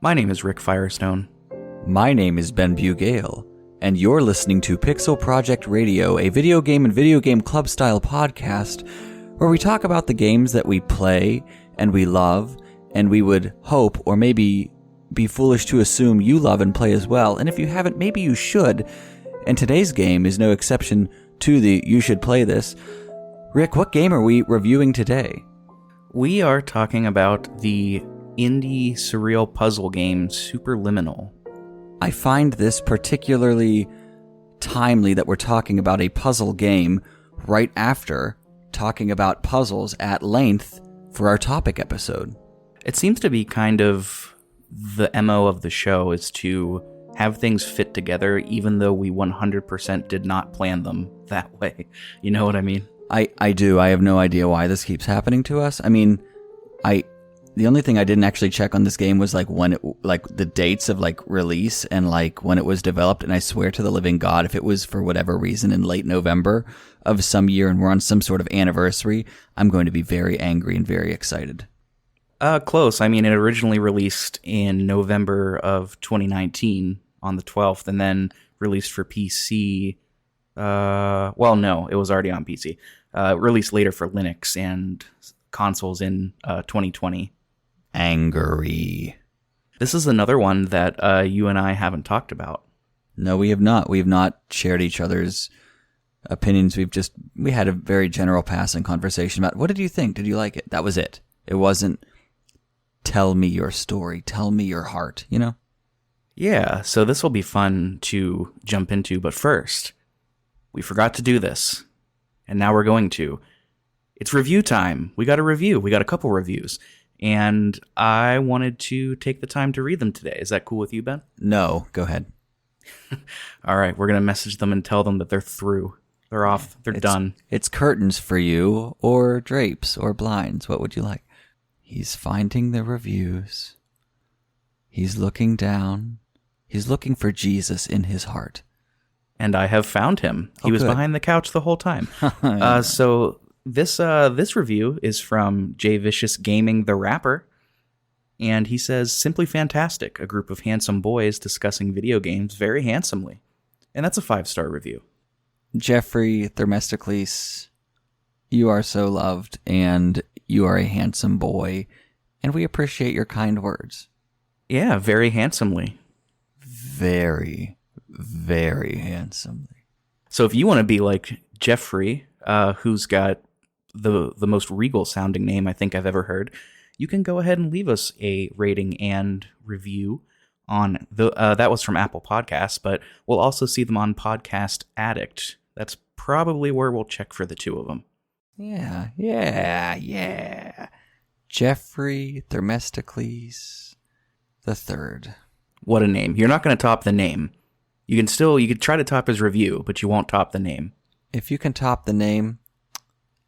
My name is Rick Firestone. My name is Ben Bugale, and you're listening to pixelprojectradio, a video game and video game club style podcast where we talk about the games that we play and we love, and we would hope or maybe be foolish to assume you love and play as well. And if you haven't, maybe you should. And today's game is no exception to the you should play this. Rick, what game are we reviewing today? We are talking about the indie surreal puzzle game Superliminal. I find this particularly timely that we're talking about a puzzle game right after talking about puzzles at length for our topic episode. It seems to be kind of the MO of the show is to have things fit together even though we 100% did not plan them that way. You know what I mean? I do. I have no idea why this keeps happening to us. I mean, the only thing I didn't actually check on this game was when the dates of release and when it was developed. And I swear to the living God, if it was for whatever reason in late November of some year and we're on some sort of anniversary, I'm going to be very angry and very excited. Close. I mean, it originally released in November of 2019 on the 12th and then released for PC. Well, no, it was already on PC. Released later for Linux and consoles in 2020. Angry. This is another one that you and I haven't talked about. No, we have not. We have not shared each other's opinions. We had a very general passing conversation about, what did you think? Did you like it? That was it. It wasn't, tell me your story. Tell me your heart, you know? Yeah, so this will be fun to jump into. But first, we forgot to do this. And now we're going to. It's review time. We got a review. We got a couple reviews. And I wanted to take the time to read them today. Is that cool with you, Ben? No, go ahead. All right, we're going to message them and tell them that they're through. They're off. They're done. It's curtains for you, or drapes, or blinds. What would you like? He's finding the reviews. He's looking down. He's looking for Jesus in his heart. And I have found him. He was behind the couch the whole time. So this review is from J Vicious Gaming the Rapper. And he says, simply fantastic. A group of handsome boys discussing video games very handsomely. And that's a 5-star review. Jeffrey Thermestocles, you are so loved, and you are a handsome boy, and we appreciate your kind words. Yeah, very handsomely. Very, very handsomely. So if you want to be like Jeffrey, who's got the most regal sounding name I think I've ever heard, you can go ahead and leave us a rating and review on that was from Apple Podcasts, but we'll also see them on Podcast Addict. That's probably where we'll check for the two of them. Yeah. Jeffrey Thermestocles the Third. What a name. You're not going to top the name. You could try to top his review, but you won't top the name. If you can top the name,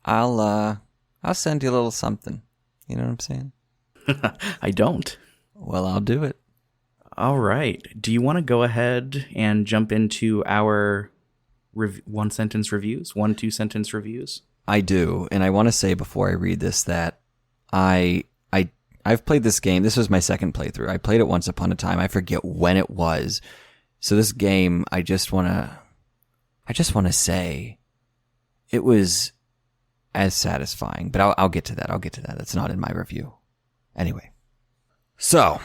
I'll send you a little something. You know what I'm saying? I don't. Well, I'll do it. All right. Do you want to go ahead and jump into our 1-sentence reviews? 2-sentence reviews? I do, and I want to say before I read this that I've played this game. This was my second playthrough. I played it once upon a time. I forget when it was. So this game, I just want to say it was as satisfying. But I'll get to that. That's not in my review. Anyway. So,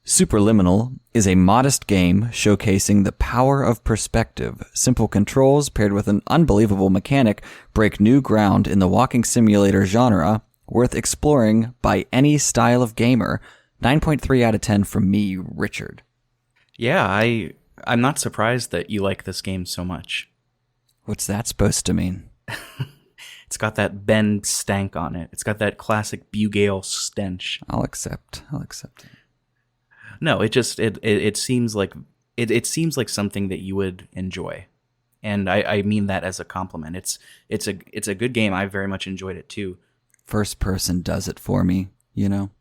Superliminal is a modest game showcasing the power of perspective. Simple controls paired with an unbelievable mechanic break new ground in the walking simulator genre, worth exploring by any style of gamer. 9.3 out of 10 from me, Richard. Yeah, I'm not surprised that you like this game so much. What's that supposed to mean? It's got that Ben stank on it. It's got that classic Bugale stench. I'll accept it. No, it seems like it seems like something that you would enjoy, and I mean that as a compliment. It's a good game. I very much enjoyed it too. First person does it for me, you know.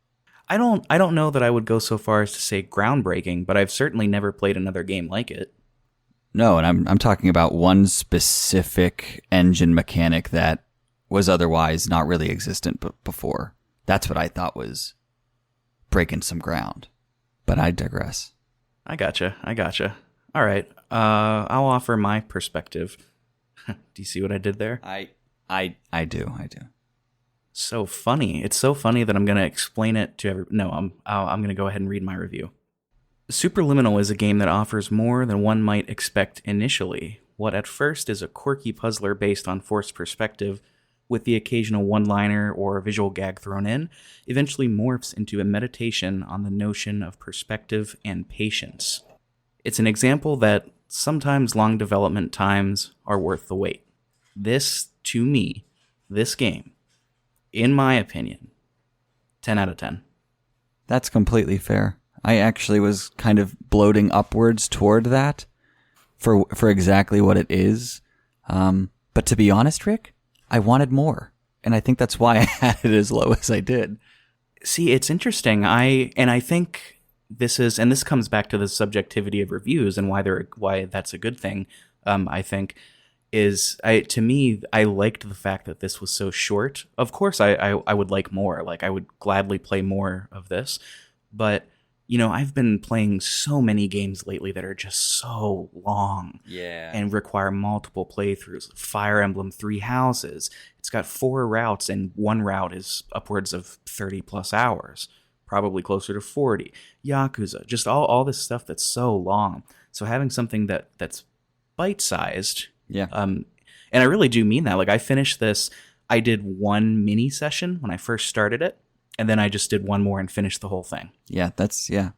I don't know that I would go so far as to say groundbreaking, but I've certainly never played another game like it. No, and I'm talking about one specific engine mechanic that was otherwise not really existent before. That's what I thought was breaking some ground. but I digress. I gotcha. All right. I'll offer my perspective. Do you see what I did there? I do. So funny. It's so funny that I'm going to explain it to everyone. No, I'm going to go ahead and read my review. Superliminal is a game that offers more than one might expect initially. What at first is a quirky puzzler based on forced perspective, with the occasional one-liner or visual gag thrown in, eventually morphs into a meditation on the notion of perspective and patience. It's an example that sometimes long development times are worth the wait. This, to me, this game, in my opinion, 10 out of 10. That's completely fair. I actually was kind of bloating upwards toward that for exactly what it is. But to be honest, Rick, I wanted more. And I think that's why I had it as low as I did. See, it's interesting. I think this comes back to the subjectivity of reviews and why that's a good thing. I think to me, I liked the fact that this was so short. Of course, I would like more. Like, I would gladly play more of this. But, I've been playing so many games lately that are just so long. Yeah. And require multiple playthroughs. Fire Emblem 3 Houses. It's got 4 routes, and one route is upwards of 30 plus hours. Probably closer to 40. Yakuza. Just all this stuff that's so long. So having something that's bite-sized. Yeah. And I really do mean that. Like, I finished this. I did one mini session when I first started it, and then I just did one more and finished the whole thing. Yeah,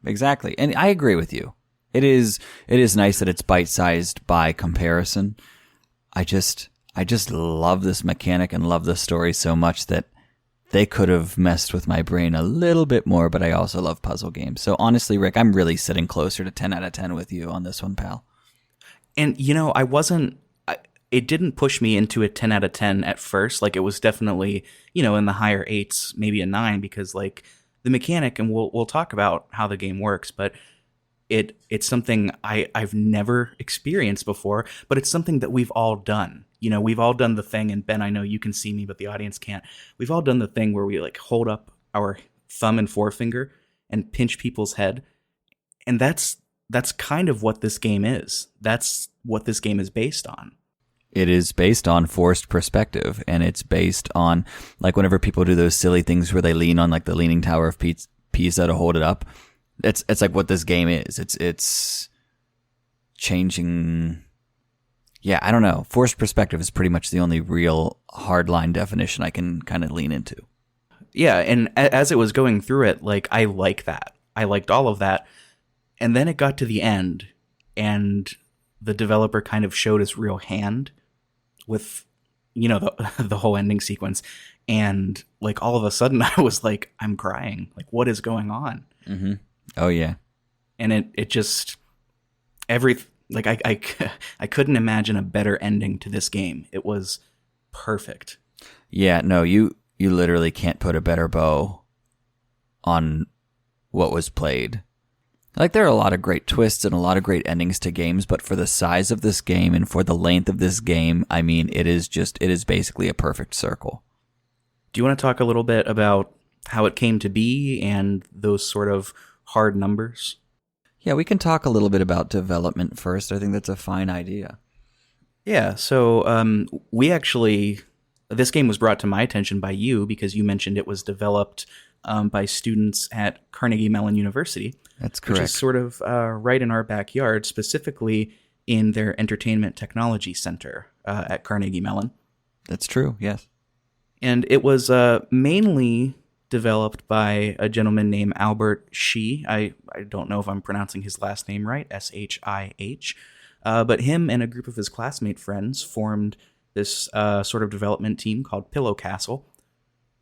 exactly. And I agree with you. It is nice that it's bite-sized by comparison. I just love this mechanic and love the story so much that they could have messed with my brain a little bit more, but I also love puzzle games. So honestly, Rick, I'm really sitting closer to 10 out of 10 with you on this one, pal. And, it didn't push me into a 10 out of 10 at first. Like, it was definitely, in the higher 8s, maybe a 9, because, like, the mechanic, and we'll talk about how the game works, but it's something I've never experienced before, but it's something that we've all done. We've all done the thing, and Ben, I know you can see me, but the audience can't. We've all done the thing where we, like, hold up our thumb and forefinger and pinch people's head, and that's kind of what this game is. That's what this game is based on. It is based on forced perspective, and it's based on, like, whenever people do those silly things where they lean on, like, the Leaning Tower of Pisa to hold it up. It's like what this game is. It's changing. Yeah, I don't know. Forced perspective is pretty much the only real hardline definition I can kind of lean into. Yeah, and as it was going through it, like, I like that. I liked all of that. And then it got to the end, and the developer kind of showed his real hand with, the whole ending sequence. And, like, all of a sudden I was like, I'm crying. Like, what is going on? Mm-hmm. Oh, yeah. And it just, I couldn't imagine a better ending to this game. It was perfect. Yeah, no, you literally can't put a better bow on what was played. Like, there are a lot of great twists and a lot of great endings to games, but for the size of this game and for the length of this game, I mean, it is basically a perfect circle. Do you want to talk a little bit about how it came to be and those sort of hard numbers? Yeah, we can talk a little bit about development first. I think that's a fine idea. Yeah, so this game was brought to my attention by you because you mentioned it was developed by students at Carnegie Mellon University. That's correct. Which is sort of right in our backyard, specifically in their Entertainment Technology Center at Carnegie Mellon. That's true, yes. And it was mainly developed by a gentleman named Albert Shih. I don't know if I'm pronouncing his last name right, S-H-I-H. But him and a group of his classmate friends formed this sort of development team called Pillow Castle.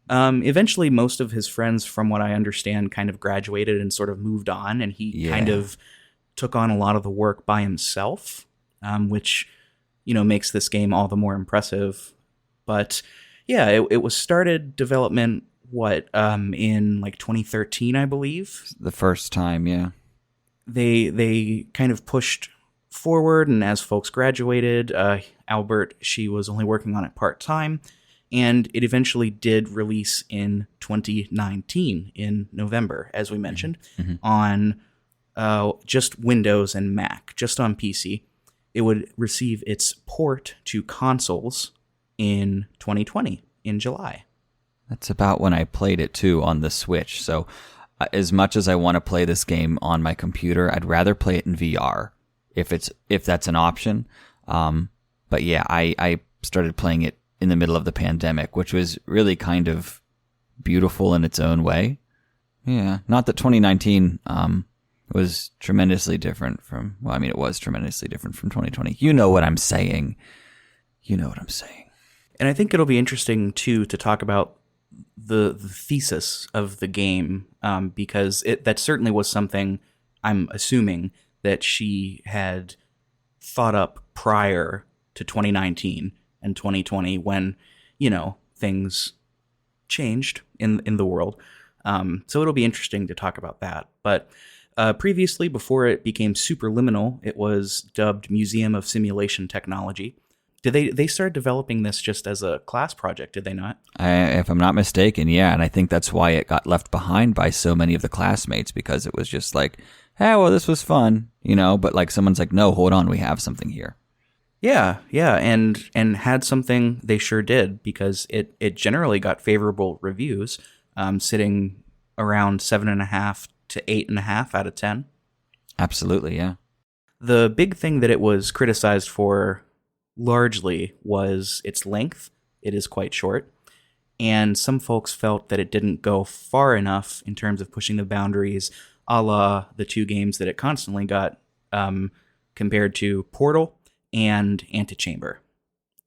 Eventually, most of his friends, from what I understand, kind of graduated and sort of moved on, and he kind of took on a lot of the work by himself, which, makes this game all the more impressive. But yeah, it was started development, in like 2013, I believe. The first time, yeah. They kind of pushed forward, and as folks graduated, Albert, she was only working on it part-time, and it eventually did release in 2019 in November, as we mentioned, on just Windows and Mac, just on PC. It would receive its port to consoles in 2020, in July. That's about when I played it too on the Switch. So as much as I want to play this game on my computer, I'd rather play it in VR if that's an option. But yeah, I started playing it in the middle of the pandemic, which was really kind of beautiful in its own way. Yeah, not that 2019 was tremendously different from, well, I mean, it was tremendously different from 2020. You know what I'm saying. And I think it'll be interesting, too, to talk about the thesis of the game, because that certainly was something, I'm assuming, that she had thought up prior to 2019 and 2020 when, things changed in the world. So it'll be interesting to talk about that. But previously, before it became Superliminal, it was dubbed Museum of Simulation Technology. Did they start developing this just as a class project, did they not? If I'm not mistaken, yeah. And I think that's why it got left behind by so many of the classmates, because it was just like, hey, well, this was fun, but like someone's like, no, hold on, we have something here. Yeah, and had something. They sure did, because it generally got favorable reviews, sitting around 7.5 to 8.5 out of 10. Absolutely, yeah. The big thing that it was criticized for largely was its length. It is quite short. And some folks felt that it didn't go far enough in terms of pushing the boundaries, a la the two games that it constantly got compared to, Portal and Antechamber,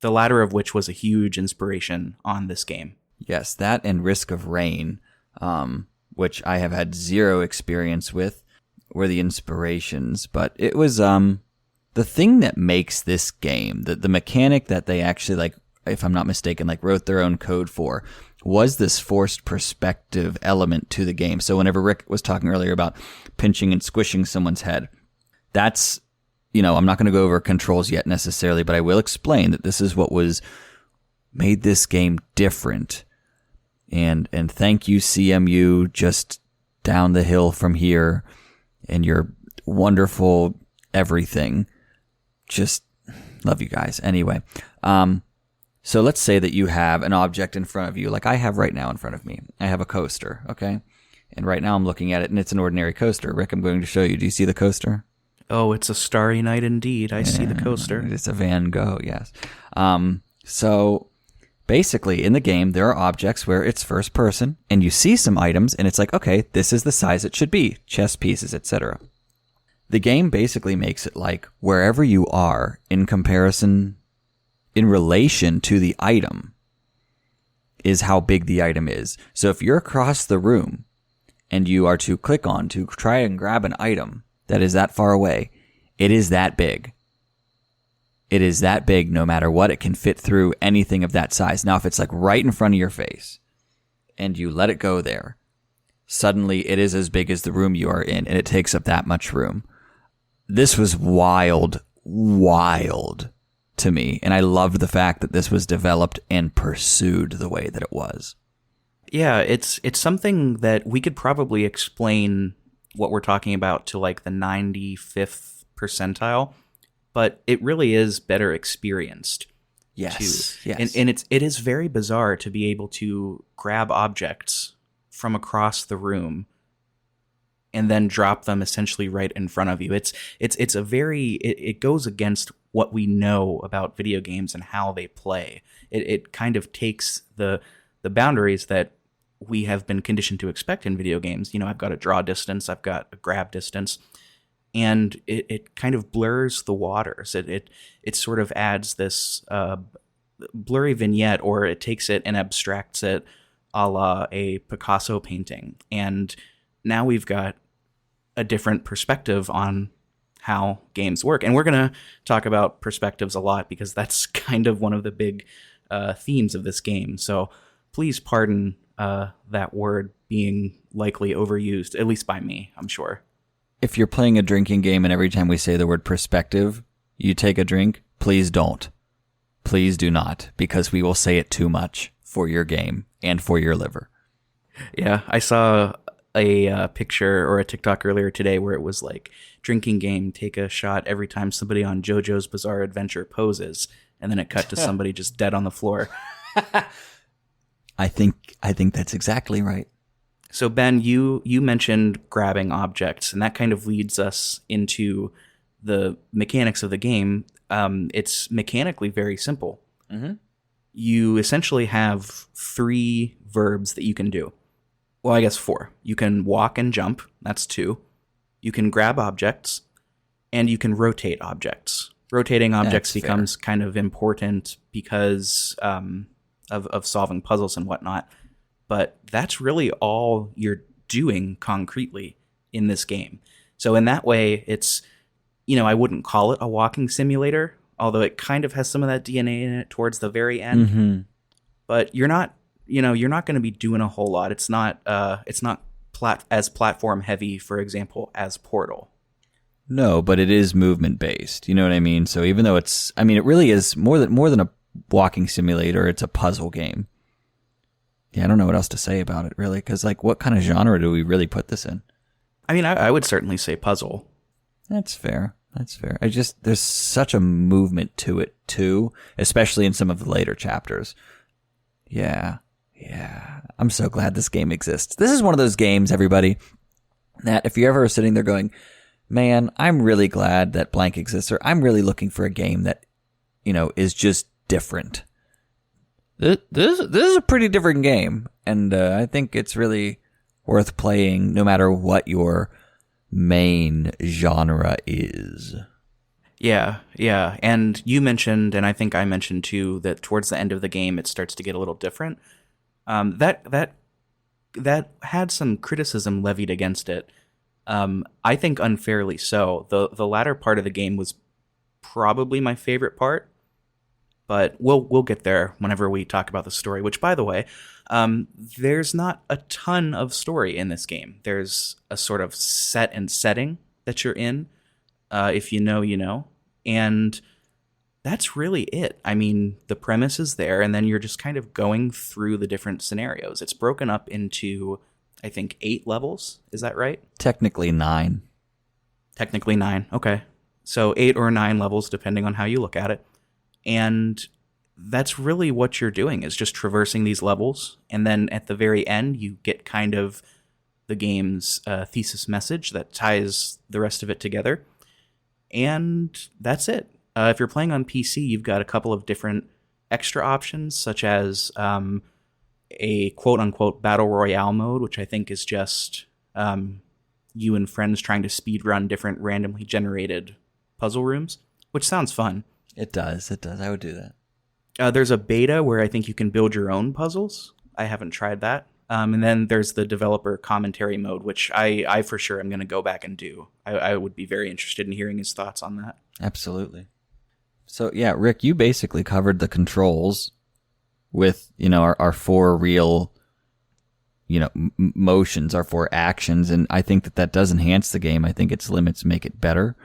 the latter of which was a huge inspiration on this game. Yes, that and Risk of Rain, which I have had zero experience with, were the inspirations. But it was the thing that makes this game, the mechanic that they actually, like, if I'm not mistaken, like wrote their own code for, was this forced perspective element to the game. So whenever Rick was talking earlier about pinching and squishing someone's head, that's, I'm not going to go over controls yet necessarily, but I will explain that this is what made this game different. And thank you, CMU, just down the hill from here, and your wonderful everything. Just love you guys. Anyway, so let's say that you have an object in front of you, like I have right now in front of me. I have a coaster, okay? And right now I'm looking at it, and it's an ordinary coaster. Rick, I'm going to show you. Do you see the coaster? Oh, it's a starry night indeed. I see the coaster. It's a Van Gogh, yes. So basically, in the game, there are objects where it's first person, and you see some items, and it's like, okay, this is the size it should be, chess pieces, etc. The game basically makes it like wherever you are in comparison, in relation to the item, is how big the item is. So if you're across the room and you are to click on to try and grab an item that is that far away, it is that big. It is that big no matter what. It can fit through anything of that size. Now, if it's like right in front of your face and you let it go there, suddenly it is as big as the room you are in, and it takes up that much room. This was wild to me, and I loved the fact that this was developed and pursued the way that it was. Yeah, it's something that we could probably explain what we're talking about to like the 95th percentile, but it really is better experienced. Yes, too. yes. And it is very bizarre to be able to grab objects from across the room and then drop them essentially right in front of you. It's a very, it goes against what we know about video games and how they play. It kind of takes the boundaries that we have been conditioned to expect in video games. I've got a draw distance, I've got a grab distance, and it kind of blurs the waters. It sort of adds this blurry vignette, or it takes it and abstracts it a la a Picasso painting. And now we've got a different perspective on how games work. And we're going to talk about perspectives a lot, because that's kind of one of the big themes of this game. So please pardon that word being likely overused, at least by me, I'm sure. If you're playing a drinking game and every time we say the word perspective, you take a drink, please don't. Please do not, because we will say it too much for your game and for your liver. Yeah, I saw a picture or a TikTok earlier today where it was like drinking game, take a shot every time somebody on JoJo's Bizarre Adventure poses, and then it cut to somebody just dead on the floor. I think that's exactly right. So Ben, you mentioned grabbing objects, and that kind of leads us into the mechanics of the game. It's mechanically very simple. Mm-hmm. You essentially have 3 verbs that you can do. Well, I guess 4. You can walk and jump. That's 2. You can grab objects, and you can rotate objects. Rotating objects becomes kind of important because of solving puzzles and whatnot. But that's really all you're doing concretely in this game. So in that way, it's, I wouldn't call it a walking simulator, although it kind of has some of that DNA in it towards the very end. Mm-hmm. But you're not going to be doing a whole lot. It's not as platform heavy, for example, as Portal. No, but it is movement based. You know what I mean? So even though it really is more than a walking simulator, it's a puzzle game. Yeah, I don't know what else to say about it, really, because, what kind of genre do we really put this in? I mean, I would certainly say puzzle. That's fair. There's such a movement to it, too, especially in some of the later chapters. Yeah. I'm so glad this game exists. This is one of those games, everybody, that if you're ever sitting there going, man, I'm really glad that blank exists, or I'm really looking for a game that, is just different. This is a pretty different game, and I think it's really worth playing no matter what your main genre is. Yeah. And you mentioned, and I think I mentioned too, that towards the end of the game it starts to get a little different. That had some criticism levied against it. I think unfairly so. The latter part of the game was probably my favorite part. But we'll get there whenever we talk about the story, which, by the way, there's not a ton of story in this game. There's a sort of set and setting that you're in. If you know, you know. And that's really it. I mean, the premise is there, and then you're just kind of going through the different scenarios. It's broken up into, I think, 8 levels. Is that right? Technically 9. Technically 9. Okay. So 8 or 9 levels, depending on how you look at it. And that's really what you're doing, is just traversing these levels. And then at the very end, you get kind of the game's thesis message that ties the rest of it together. And that's it. If you're playing on PC, you've got a couple of different extra options, such as a quote-unquote battle royale mode, which I think is just you and friends trying to speedrun different randomly generated puzzle rooms, which sounds fun. It does. I would do that. There's a beta where I think you can build your own puzzles. I haven't tried that. And then there's the developer commentary mode, which I for sure am going to go back and do. I would be very interested in hearing his thoughts on that. Absolutely. So, yeah, Rick, you basically covered the controls with, our 4 real, motions, our 4 actions. And I think that does enhance the game. I think its limits make it better.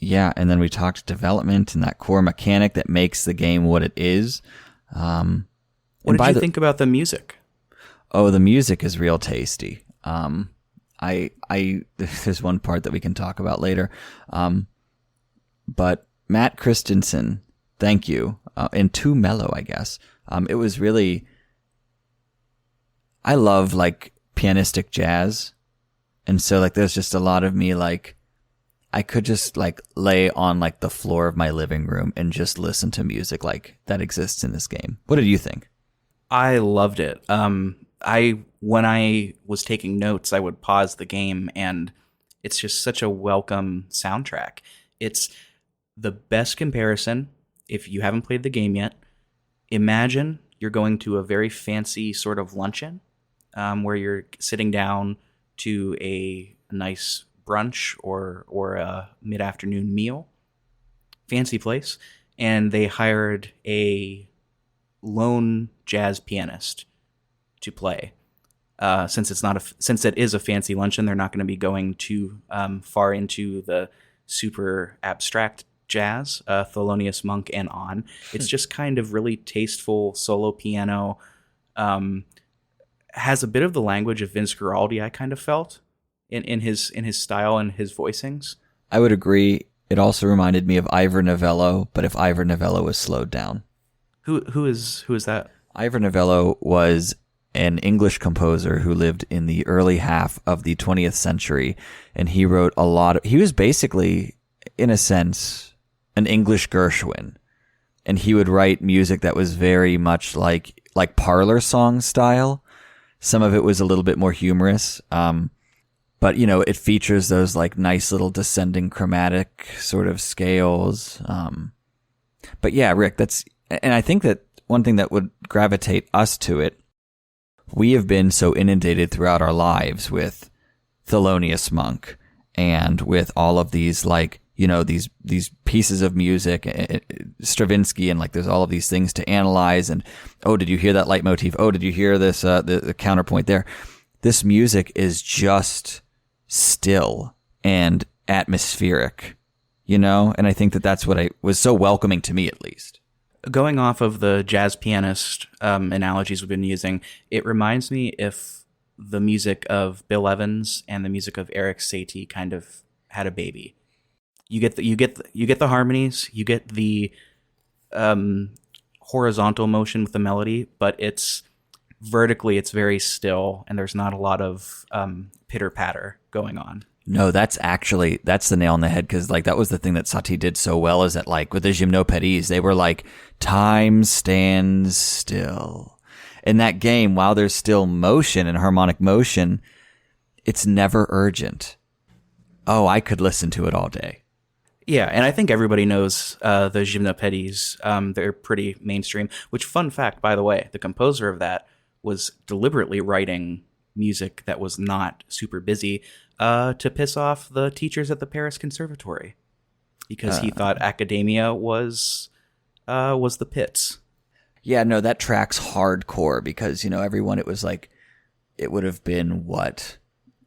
Yeah, and then we talked development and that core mechanic that makes the game what it is. What did you think about the music? Oh, the music is real tasty. There's one part that we can talk about later. But Matt Christensen, thank you. And too mellow, I guess. It was really, I love pianistic jazz. And so there's just a lot of me I could just lay on the floor of my living room and just listen to music that exists in this game. What did you think? I loved it. When I was taking notes, I would pause the game, and it's just such a welcome soundtrack. It's the best comparison. If you haven't played the game yet, imagine you're going to a very fancy sort of luncheon, where you're sitting down to a nice brunch or a mid-afternoon meal, fancy place, and they hired a lone jazz pianist to play. Since it is a fancy luncheon, they're not going to be going too far into the super abstract jazz, Thelonious Monk and on. It's just kind of really tasteful solo piano. has a bit of the language of Vince Guaraldi, I kind of felt in his style and his voicings. I would agree. It also reminded me of Ivor Novello, but if Ivor Novello was slowed down. Who is that? Ivor Novello was an English composer who lived in the early half of the 20th century, and he wrote a lot of, he was basically, in a sense, an English Gershwin, and he would write music that was very much like parlor song style. Some of it was a little bit more humorous, but it features those like nice little descending chromatic sort of scales. But yeah, Rick, and I think that one thing that would gravitate us to it, we have been so inundated throughout our lives with Thelonious Monk and with all of these these pieces of music, Stravinsky, and like there's all of these things to analyze. And oh, did you hear that leitmotif? Oh, did you hear this? The counterpoint there. This music is just still and atmospheric, and I think that that's what was so welcoming to me, at least. Going off of the jazz pianist analogies we've been using, it reminds me if the music of Bill Evans and the music of Eric Satie kind of had a baby. You get the harmonies, you get the horizontal motion with the melody, but it's vertically it's very still, and there's not a lot of pitter patter going on. No, that's the nail on the head, because like that was the thing that Satie did so well, is that like with the gymnopédies, they were like time stands still. In that game, while there's still motion and harmonic motion, it's never urgent. Oh, I could listen to it all day. Yeah, and I think everybody knows the gymnopédies. They're pretty mainstream. Which, fun fact, by the way, the composer of that was deliberately writing music that was not super busy to piss off the teachers at the Paris Conservatory, because he thought academia was the pits. Yeah, no, that track's hardcore, because everyone, it was like, it would have been what,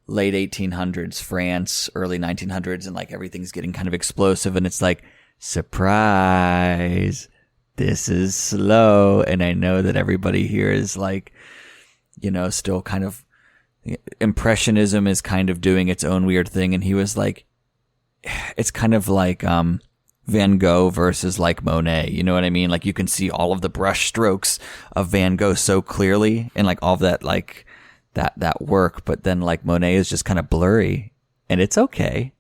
late 1800s France, early 1900s, and like everything's getting kind of explosive, and it's like, surprise, this is slow. And I know that everybody here is like, still kind of, Impressionism is kind of doing its own weird thing, and he was like, it's kind of like Van Gogh versus like Monet, you know what I mean? Like you can see all of the brush strokes of Van Gogh so clearly, and like all of that, like that work, but then like Monet is just kind of blurry, and it's okay.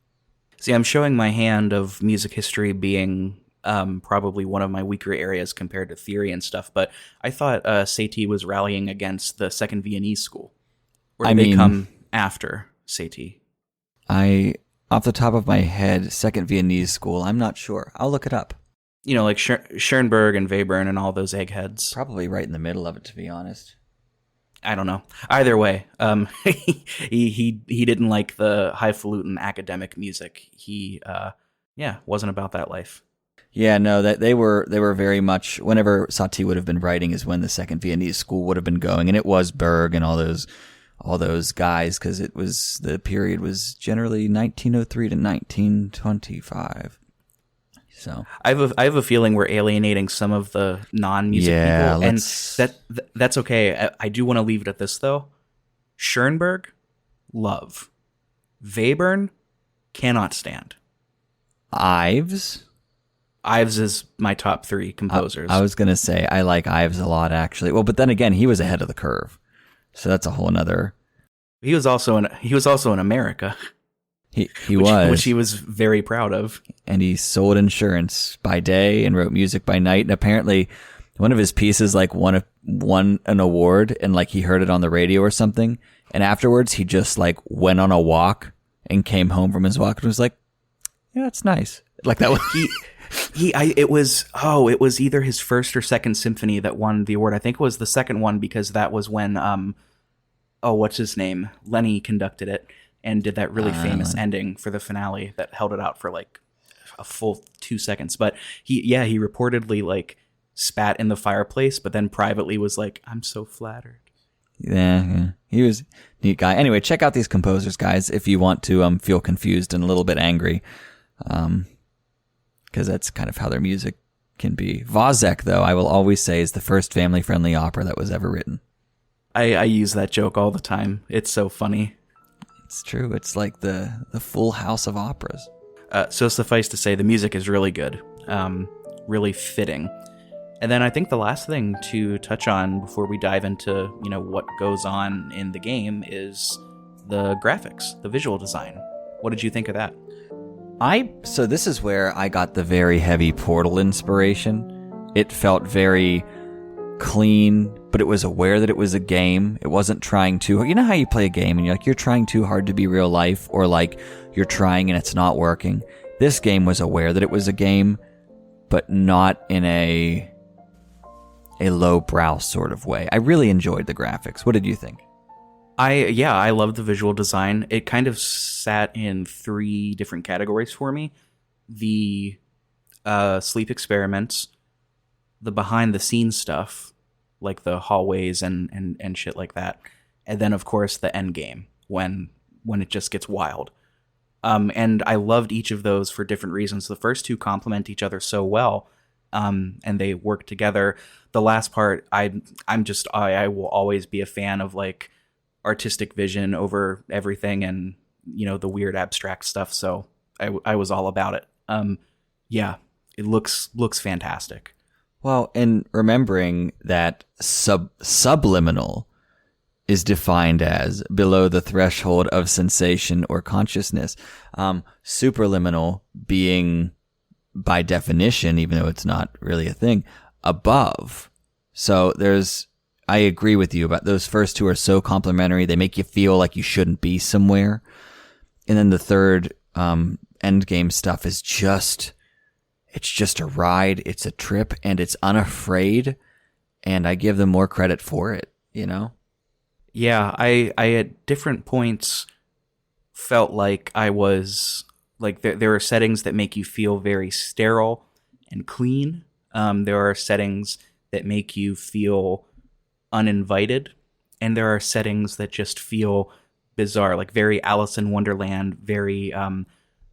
See, I'm showing my hand of music history being probably one of my weaker areas compared to theory and stuff, but I thought Satie was rallying against the Second Viennese school. Or did they come after Satie? Off the top of my head, Second Viennese school, I'm not sure. I'll look it up. Like Schoenberg and Webern and all those eggheads. Probably right in the middle of it, to be honest. I don't know. Either way, he didn't like the highfalutin academic music. He wasn't about that life. Yeah, no, that they were very much, whenever Satie would have been writing is when the Second Viennese school would have been going, and it was Berg and all those guys, because the period was generally 1903 to 1925. So I have a feeling we're alienating some of the non-music people, and that's okay. I do want to leave it at this though. Schoenberg, love. Webern, cannot stand. Ives is my top 3 composers. I was gonna say I like Ives a lot, actually. Well, but then again, he was ahead of the curve. So that's a whole nother. He was also in America. He was, which he was very proud of. And he sold insurance by day and wrote music by night. And apparently, one of his pieces like won an award, and like he heard it on the radio or something. And afterwards, he just like went on a walk and came home from his walk and was like, "Yeah, that's nice." Like that was it was either his first or second symphony that won the award. I think it was the second one, because that was when what's his name? Lenny conducted it and did that really famous ending for the finale that held it out for like a full 2 seconds. But he reportedly like spat in the fireplace, but then privately was like, "I'm so flattered." Yeah. He was a neat guy. Anyway, check out these composers, guys, if you want to feel confused and a little bit angry. Because that's kind of how their music can be. Wozzeck, though, I will always say is the first family-friendly opera that was ever written. I use that joke all the time. It's so funny. It's true. It's like the full house of operas. So suffice to say, the music is really good, really fitting. And then I think the last thing to touch on before we dive into, what goes on in the game is the graphics, the visual design. What did you think of that? So this is where I got the very heavy Portal inspiration. It felt very clean, but it was aware that it was a game. It wasn't trying to, you know how you play a game and you're trying too hard to be real life, or like you're trying and it's not working. This game was aware that it was a game, but not in a lowbrow sort of way. I really enjoyed the graphics. What did you think? I loved the visual design. It kind of sat in 3 different categories for me. The sleep experiments, the behind the scenes stuff, like the hallways and shit like that, and then of course the end game when it just gets wild. And I loved each of those for different reasons. The first 2 complement each other so well, and they work together. The last part, I will always be a fan of like artistic vision over everything, and the weird abstract stuff. So I was all about it. Yeah, it looks fantastic. Well, and remembering that subliminal is defined as below the threshold of sensation or consciousness. Superliminal being, by definition, even though it's not really a thing, above. So I agree with you about those first 2 are so complementary. They make you feel like you shouldn't be somewhere. And then the third end game stuff is it's just a ride. It's a trip, and it's unafraid. And I give them more credit for it, Yeah, I at different points felt like I was like there are settings that make you feel very sterile and clean. There are settings that make you feel uninvited, and there are settings that just feel bizarre, like very Alice in Wonderland, very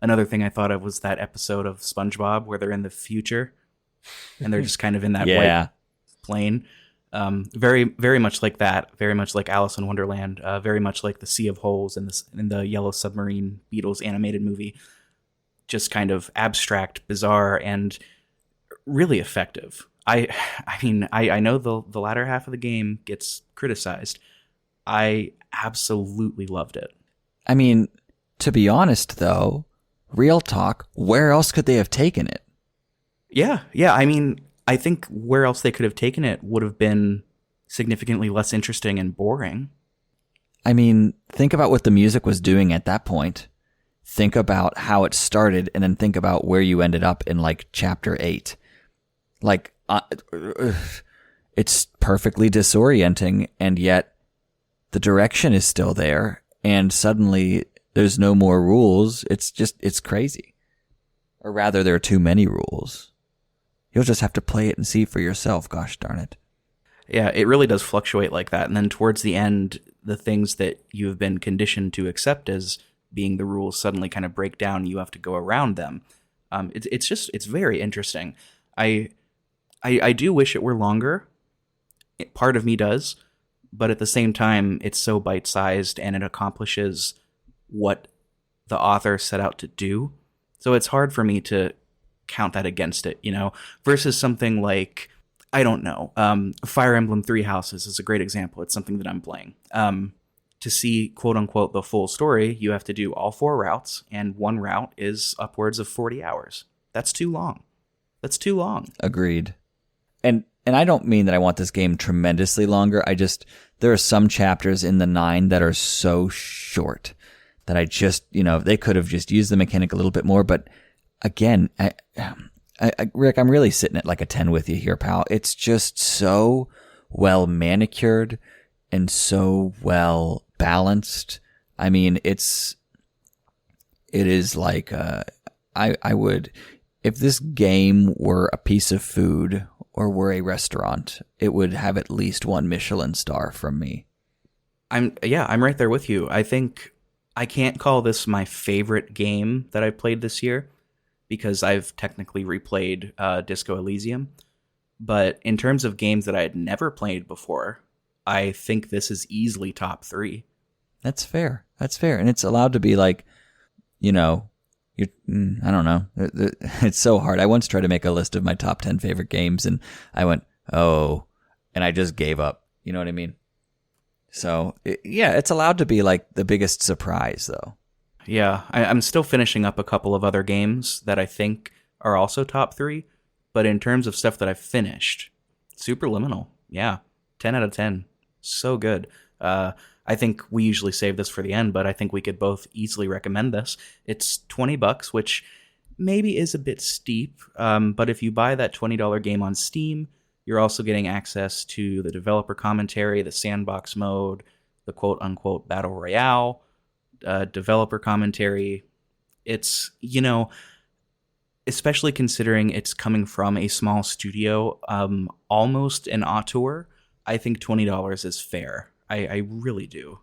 another thing I thought of was that episode of SpongeBob where they're in the future and they're just kind of in that white plane. Very, very much like that. Very much like Alice in Wonderland. Very much like the Sea of Holes in the Yellow Submarine Beatles animated movie. Just kind of abstract, bizarre, and really effective. I know the latter half of the game gets criticized. I absolutely loved it. I mean, to be honest, though, real talk, where else could they have taken it? Yeah. I think where else they could have taken it would have been significantly less interesting and boring. I mean, think about what the music was doing at that point. Think about how it started, and then think about where you ended up in, like, Chapter 8. Like, it's perfectly disorienting, and yet the direction is still there, and suddenly there's no more rules. It's crazy. Or rather, there are too many rules. You'll just have to play it and see for yourself, gosh darn it. Yeah, it really does fluctuate like that. And then towards the end, the things that you've been conditioned to accept as being the rules suddenly kind of break down and you have to go around them. It's very interesting. I do wish it were longer. Part of me does. But at the same time, it's so bite-sized and it accomplishes what the author set out to do. So it's hard for me to count that against it, versus something like, I don't know, Fire Emblem Three Houses is a great example. It's something that I'm playing. To see, quote unquote, the full story, you have to do all 4 routes, and one route is upwards of 40 hours. That's too long. Agreed. And I don't mean that I want this game tremendously longer. There are some chapters in the 9 that are so short that I just, they could have just used the mechanic a little bit more. But again, Rick, I'm really sitting at like a 10 with you here, pal. It's just so well manicured and so well balanced. I mean, it is like, I would, if this game were a piece of food or were a restaurant, it would have at least 1 Michelin star from me. I'm right there with you. I think I can't call this my favorite game that I played this year because I've technically replayed Disco Elysium. But in terms of games that I had never played before, I think this is easily top 3. That's fair. That's fair. And it's allowed to be like, you know, I don't know. It's so hard. I once tried to make a list of my top 10 favorite games, and I went, oh, and I just gave up. You know what I mean? So, it's allowed to be like the biggest surprise, though. Yeah, I'm still finishing up a couple of other games that I think are also top 3, but in terms of stuff that I've finished, Superliminal, yeah, 10 out of 10. So good. I think we usually save this for the end, but I think we could both easily recommend this. It's $20, which maybe is a bit steep, but if you buy that $20 game on Steam, you're also getting access to the developer commentary, the sandbox mode, the quote-unquote battle royale, developer commentary. It's, especially considering it's coming from a small studio, almost an auteur, I think $20 is fair. I really do.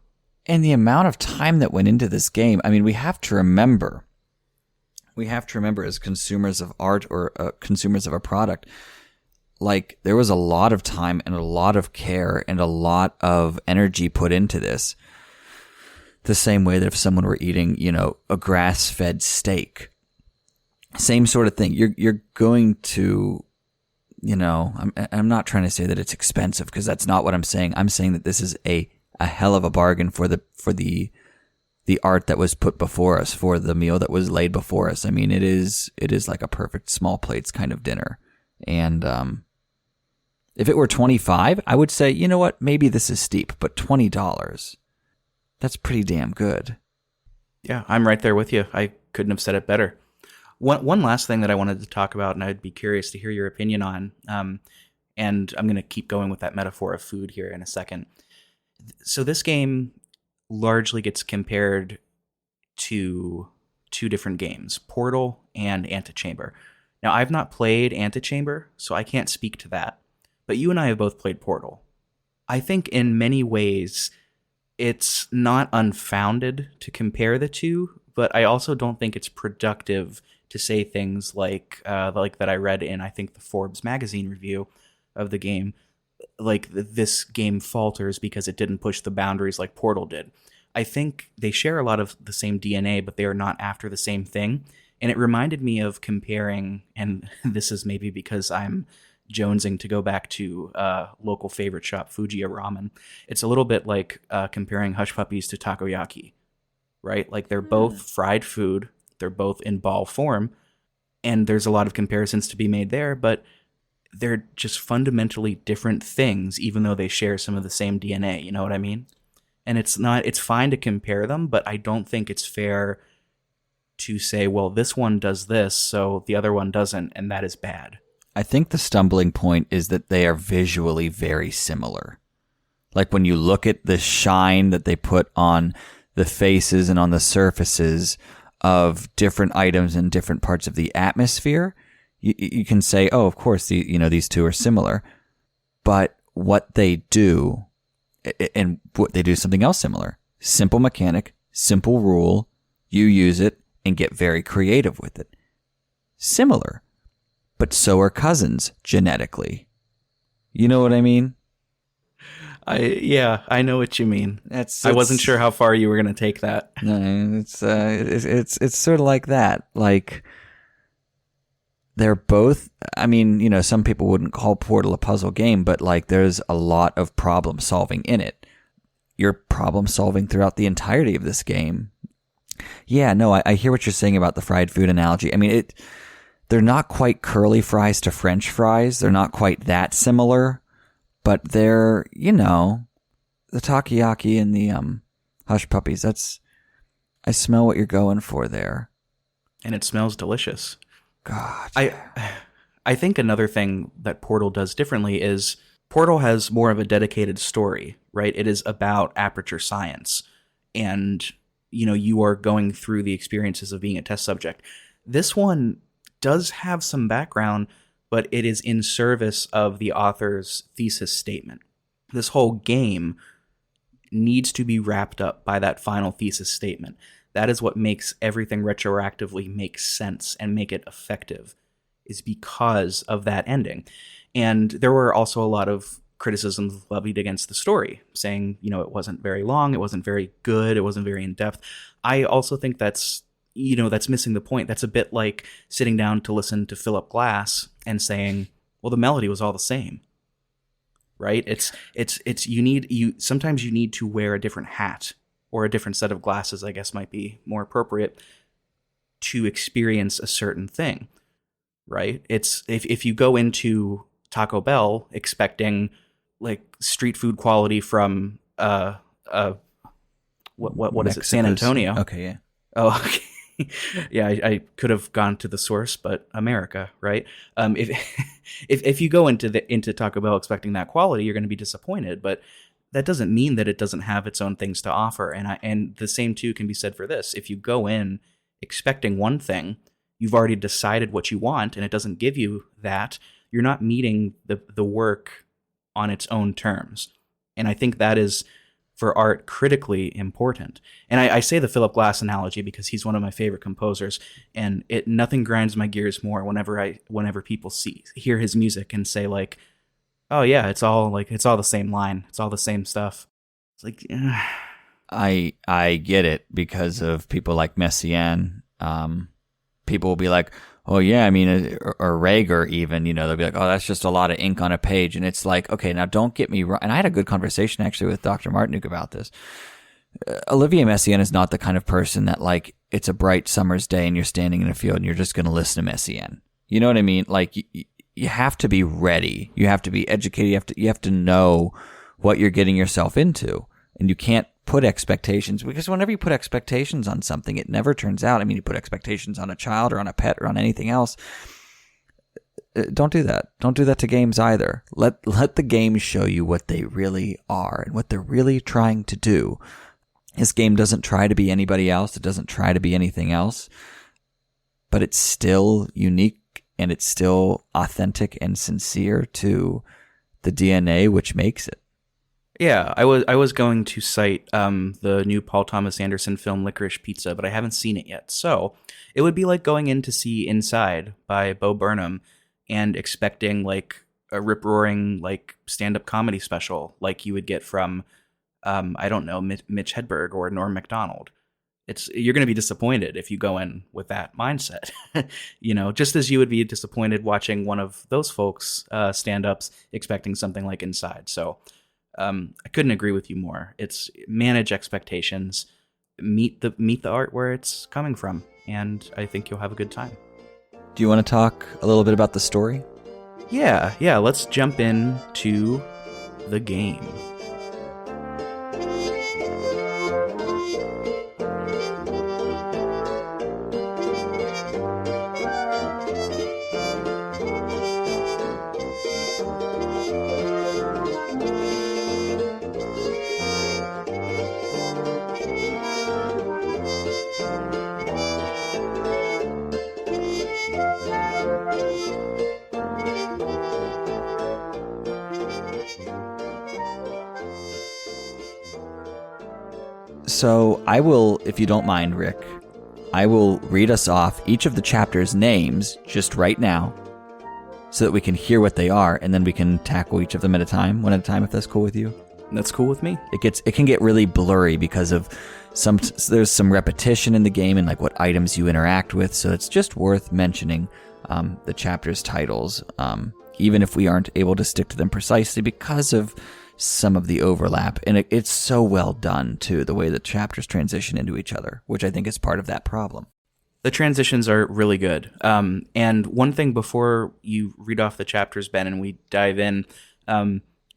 And the amount of time that went into this game, I mean, we have to remember as consumers of art or consumers of a product, like there was a lot of time and a lot of care and a lot of energy put into this. The same way that if someone were eating, a grass-fed steak, same sort of thing. You're going to, I'm not trying to say that it's expensive, because that's not what I'm saying. I'm saying that this is a hell of a bargain for the art that was put before us, for the meal that was laid before us. I mean, it is like a perfect small plates kind of dinner. And if it were $25, I would say, you know what, maybe this is steep, but $20, that's pretty damn good. Yeah, I'm right there with you. I couldn't have said it better. One last thing that I wanted to talk about, and I'd be curious to hear your opinion on, and I'm going to keep going with that metaphor of food here in a second. So this game largely gets compared to 2 different games, Portal and Antechamber. Now, I've not played Antechamber, so I can't speak to that, but you and I have both played Portal. I think in many ways it's not unfounded to compare the 2, but I also don't think it's productive to say things like that I read in, I think, the Forbes magazine review of the game, like this game falters because it didn't push the boundaries like Portal did. I think they share a lot of the same DNA, but they are not after the same thing. And it reminded me of comparing, and this is maybe because I'm jonesing to go back to local favorite shop, Fujiya Ramen. It's a little bit like comparing Hush Puppies to takoyaki, right? Like they're both fried food. They're both in ball form, and there's a lot of comparisons to be made there, but they're just fundamentally different things, even though they share some of the same DNA. You know what I mean? And it's fine to compare them, but I don't think it's fair to say, well, this one does this, so the other one doesn't, and that is bad. I think the stumbling point is that they are visually very similar. Like when you look at the shine that they put on the faces and on the surfaces of different items in different parts of the atmosphere, you can say, oh, of course, these 2 are similar. But what they do, and what they do is something else similar. Simple mechanic, simple rule, you use it and get very creative with it. Similar, but so are cousins genetically. You know what I mean? I know what you mean. I wasn't sure how far you were going to take that. No, it's sort of like that. Like they're both. I mean, some people wouldn't call Portal a puzzle game, but like there's a lot of problem solving in it. You're problem solving throughout the entirety of this game. Yeah, no, I hear what you're saying about the fried food analogy. I mean, they're not quite curly fries to French fries. They're not quite that similar. But they're, the takoyaki and the Hush Puppies, I smell what you're going for there. And it smells delicious. God. I think another thing that Portal does differently is Portal has more of a dedicated story, right? It is about aperture science. And, you are going through the experiences of being a test subject. This one does have some background, but it is in service of the author's thesis statement. This whole game needs to be wrapped up by that final thesis statement. That is what makes everything retroactively make sense and make it effective, is because of that ending. And there were also a lot of criticisms levied against the story, saying, it wasn't very long, it wasn't very good, it wasn't very in-depth. I also think that's missing the point. That's a bit like sitting down to listen to Philip Glass and saying, well, the melody was all the same. Right? Sometimes you need to wear a different hat, or a different set of glasses, I guess might be more appropriate, to experience a certain thing. Right? It's if you go into Taco Bell expecting like street food quality from what is it? San Antonio. Okay, yeah. Oh, okay. Yeah, I could have gone to the source, but America, right? If you go into Taco Bell expecting that quality, you're going to be disappointed. But that doesn't mean that it doesn't have its own things to offer. And the same too can be said for this. If you go in expecting one thing, you've already decided what you want, and it doesn't give you that. You're not meeting the work on its own terms. And I think that is, for art, critically important. And I say the Philip Glass analogy because he's one of my favorite composers, and nothing grinds my gears more whenever people hear his music and say like, oh yeah, it's all the same line, it's all the same stuff. It's like, I get it because of people like Messiaen. People will be like, oh yeah, I mean, or Rager even, they'll be like, oh, that's just a lot of ink on a page. And it's like, okay, now don't get me wrong. And I had a good conversation actually with Dr. Martinuk about this. Olivier Messiaen is not the kind of person that like, it's a bright summer's day and you're standing in a field and you're just going to listen to Messiaen. You know what I mean? Like you have to be ready. You have to be educated. You have to know what you're getting yourself into, and you can't put expectations, because whenever you put expectations on something, it never turns out. I mean, you put expectations on a child or on a pet or on anything else. Don't do that. Don't do that to games either. Let the games show you what they really are and what they're really trying to do. This game doesn't try to be anybody else. It doesn't try to be anything else, but it's still unique and it's still authentic and sincere to the DNA which makes it. Yeah, I was going to cite the new Paul Thomas Anderson film Licorice Pizza, but I haven't seen it yet. So it would be like going in to see Inside by Bo Burnham and expecting like a rip-roaring like stand-up comedy special like you would get from, I don't know, Mitch Hedberg or Norm Macdonald. You're going to be disappointed if you go in with that mindset, just as you would be disappointed watching one of those folks stand-ups expecting something like Inside. So I couldn't agree with you more. It's manage expectations, meet the art where it's coming from, and I think you'll have a good time. Do you want to talk a little bit about the story? Yeah. Let's jump into the game. So I will, if you don't mind, Rick, I will read us off each of the chapters' names just right now so that we can hear what they are, and then we can tackle each of them one at a time, if that's cool with you. That's cool with me. It can get really blurry because of there's some repetition in the game and like what items you interact with, so it's just worth mentioning the chapters' titles, even if we aren't able to stick to them precisely because of some of the overlap. And it's so well done, too, the way the chapters transition into each other, which I think is part of that problem. The transitions are really good. And one thing before you read off the chapters, Ben, and we dive in,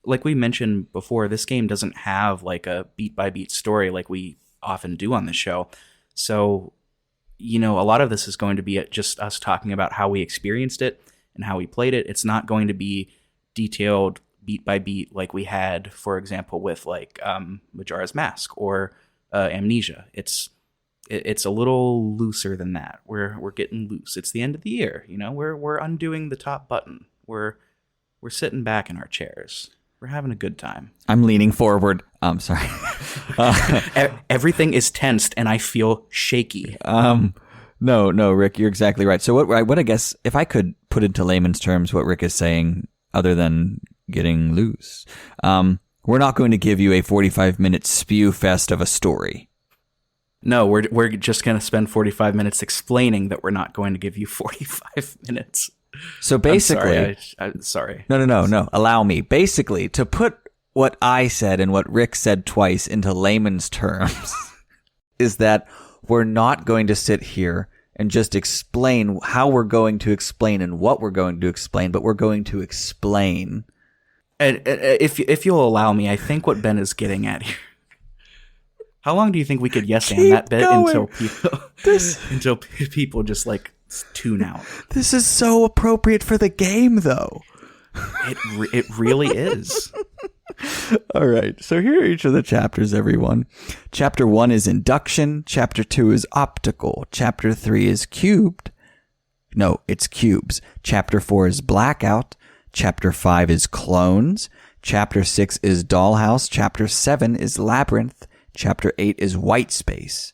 like we mentioned before, this game doesn't have like a beat-by-beat story like we often do on the show. So, a lot of this is going to be just us talking about how we experienced it and how we played it. It's not going to be detailed beat by beat like we had, for example, with like Majora's Mask or Amnesia. It's a little looser than that. We're getting loose. It's the end of the year, we're undoing the top button. We're sitting back in our chairs. We're having a good time. I'm leaning forward. I'm sorry. Everything is tensed and I feel shaky. No, Rick, you're exactly right. So what I guess, if I could put into layman's terms what Rick is saying, other than getting loose. We're not going to give you a 45-minute spew fest of a story. No, we're just going to spend 45 minutes explaining that we're not going to give you 45 minutes. So basically... I'm sorry. No. Allow me. Basically, to put what I said and what Rick said twice into layman's terms is that we're not going to sit here and just explain how we're going to explain and what we're going to explain, but we're going to explain. And if you'll allow me, I think what Ben is getting at here. How long do you think we could yes and that bit until people just like tune out? This is so appropriate for the game, though. It really is. All right, so here are each of the chapters, everyone. Chapter 1 is induction. Chapter 2 is optical. Chapter 3 is cubed. No, it's cubes. Chapter 4 is blackout. Chapter 5 is clones. Chapter 6 is dollhouse. Chapter 7 is labyrinth. Chapter 8 is white space.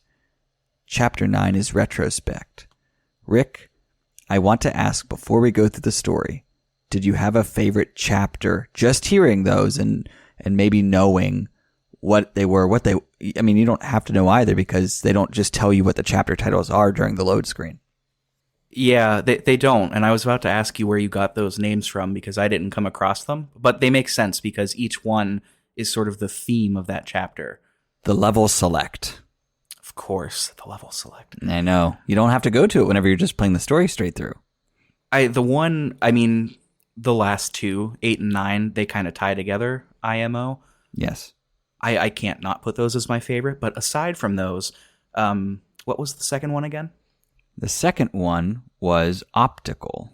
Chapter 9 is retrospect. Rick, I want to ask before we go through the story, did you have a favorite chapter? Just hearing those and maybe knowing what they were, I mean, you don't have to know either because they don't just tell you what the chapter titles are during the load screen. Yeah, they don't. And I was about to ask you where you got those names from because I didn't come across them. But they make sense because each one is sort of the theme of that chapter. The level select. Of course, the level select. I know. You don't have to go to it whenever you're just playing the story straight through. The last two, 8 and 9, they kind of tie together, IMO. Yes. I can't not put those as my favorite. But aside from those, what was the second one again? The second one was optical.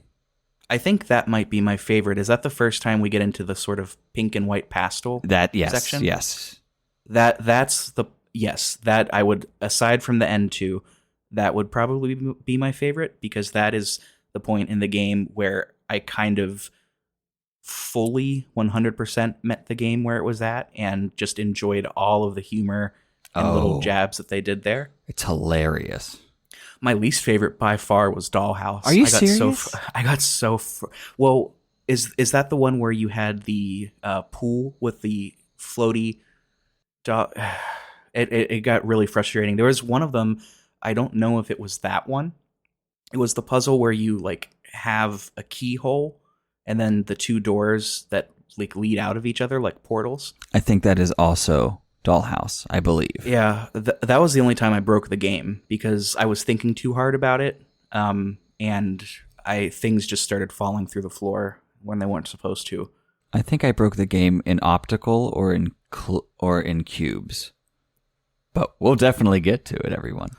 I think that might be my favorite. Is that the first time we get into the sort of pink and white pastel section? Yes. That I would, aside from the end two, that would probably be my favorite because that is the point in the game where I kind of fully 100% met the game where it was at and just enjoyed all of the humor and little jabs that they did there. It's hilarious. My least favorite by far was Dollhouse. Are you serious? Well, is that the one where you had the pool with the floaty dog? It got really frustrating. There was one of them, I don't know if it was that one. It was the puzzle where you like have a keyhole and then the two doors that like lead out of each other like portals. I think that is also Dollhouse, I believe. Yeah, that was the only time I broke the game because I was thinking too hard about it, and things just started falling through the floor when they weren't supposed to. I think I broke the game in optical or in cubes, but we'll definitely get to it, everyone.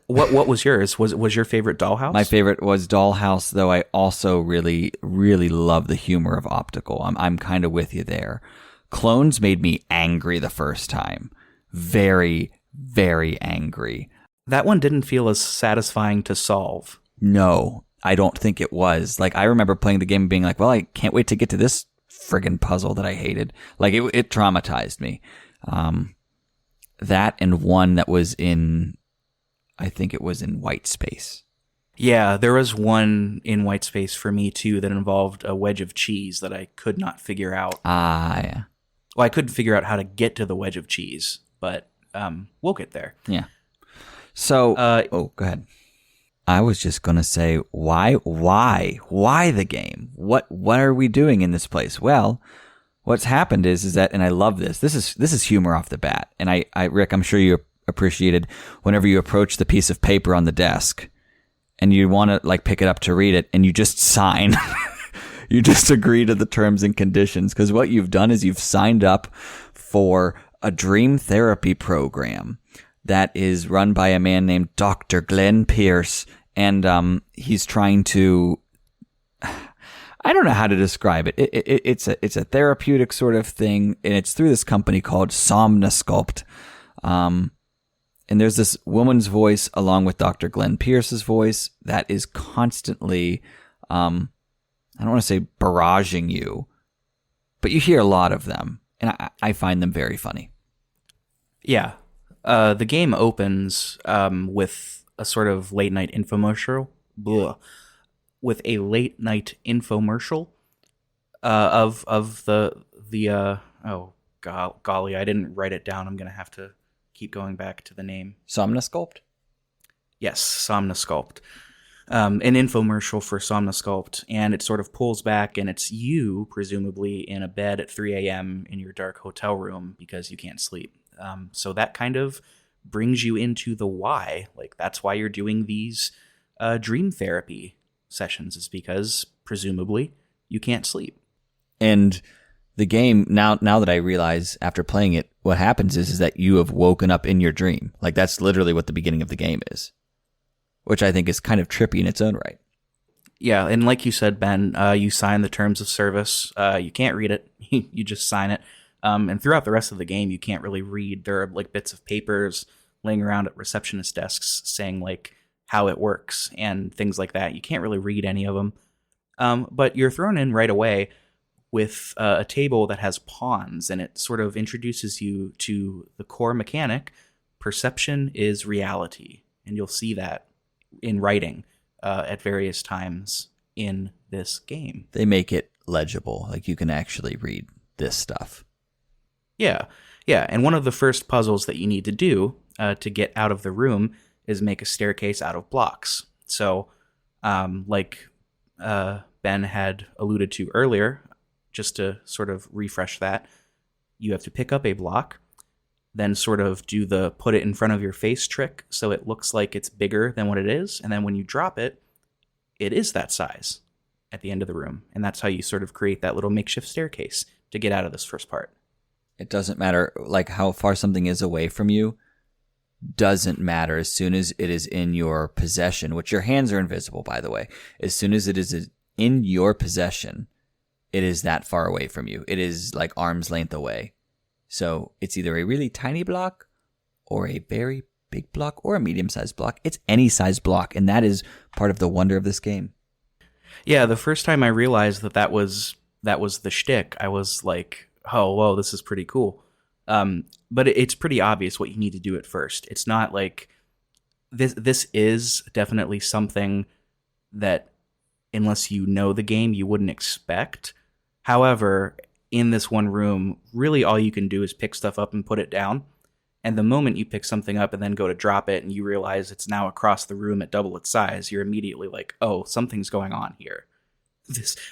What was yours? Was your favorite Dollhouse? My favorite was Dollhouse, though I also really, really love the humor of optical. I'm kind of with you there. Clones made me angry the first time. Very, very angry. That one didn't feel as satisfying to solve. No, I don't think it was. Like, I remember playing the game and being like, well, I can't wait to get to this friggin' puzzle that I hated. Like, it traumatized me. That and one that was I think it was in white space. Yeah, there was one in white space for me, too, that involved a wedge of cheese that I could not figure out. Yeah. Well, I couldn't figure out how to get to the wedge of cheese, but we'll get there. Yeah. So, go ahead. I was just going to say, why the game? What are we doing in this place? Well, what's happened is that, and I love this. This is humor off the bat. And I Rick, I'm sure you appreciated whenever you approach the piece of paper on the desk and you want to like pick it up to read it and you just sign. You just agree to the terms and conditions because what you've done is you've signed up for a dream therapy program that is run by a man named Dr. Glenn Pierce. And he's trying to, I don't know how to describe it. It's a therapeutic sort of thing, and it's through this company called Somnosculpt. And there's this woman's voice along with Dr. Glenn Pierce's voice that is constantly, I don't want to say barraging you, but you hear a lot of them, and I find them very funny. Yeah. The game opens with a sort of late-night infomercial. Of the oh golly, I didn't write it down. I'm gonna have to keep going back to the name. Somnosculpt? Yes, Somnosculpt. An infomercial for Somnosculpt, and it sort of pulls back, and it's you, presumably, in a bed at 3 a.m. in your dark hotel room because you can't sleep. So that kind of brings you into the why. Like, that's why you're doing these dream therapy sessions, is because, presumably, you can't sleep. And the game, now that I realize after playing it, what happens is that you have woken up in your dream. Like, that's literally what the beginning of the game is, which I think is kind of trippy in its own right. Yeah, and like you said, Ben, you sign the terms of service. You can't read it. You just sign it. And throughout the rest of the game, you can't really read. There are like bits of papers laying around at receptionist desks saying like how it works and things like that. You can't really read any of them. But you're thrown in right away with a table that has pawns, and it sort of introduces you to the core mechanic. Perception is reality, and you'll see that in writing at various times in this game. They make it legible, like you can actually read this stuff. Yeah, and one of the first puzzles that you need to do to get out of the room is make a staircase out of blocks. So, like Ben had alluded to earlier, just to sort of refresh that, you have to pick up a block, then sort of do the put it in front of your face trick so it looks like it's bigger than what it is, and then when you drop it, it is that size at the end of the room. And that's how you sort of create that little makeshift staircase to get out of this first part. It doesn't matter like how far something is away from you. Doesn't matter as soon as it is in your possession, which your hands are invisible, by the way. As soon as it is in your possession, it is that far away from you. It is like arm's length away. So it's either a really tiny block or a very big block or a medium-sized block. It's any size block, and that is part of the wonder of this game. Yeah, the first time I realized that was the shtick, I was like, oh, whoa, this is pretty cool. But it's pretty obvious what you need to do at first. It's not like this is definitely something that, unless you know the game, you wouldn't expect. However, in this one room, really all you can do is pick stuff up and put it down. And the moment you pick something up and then go to drop it and you realize it's now across the room at double its size, you're immediately like, oh, something's going on here.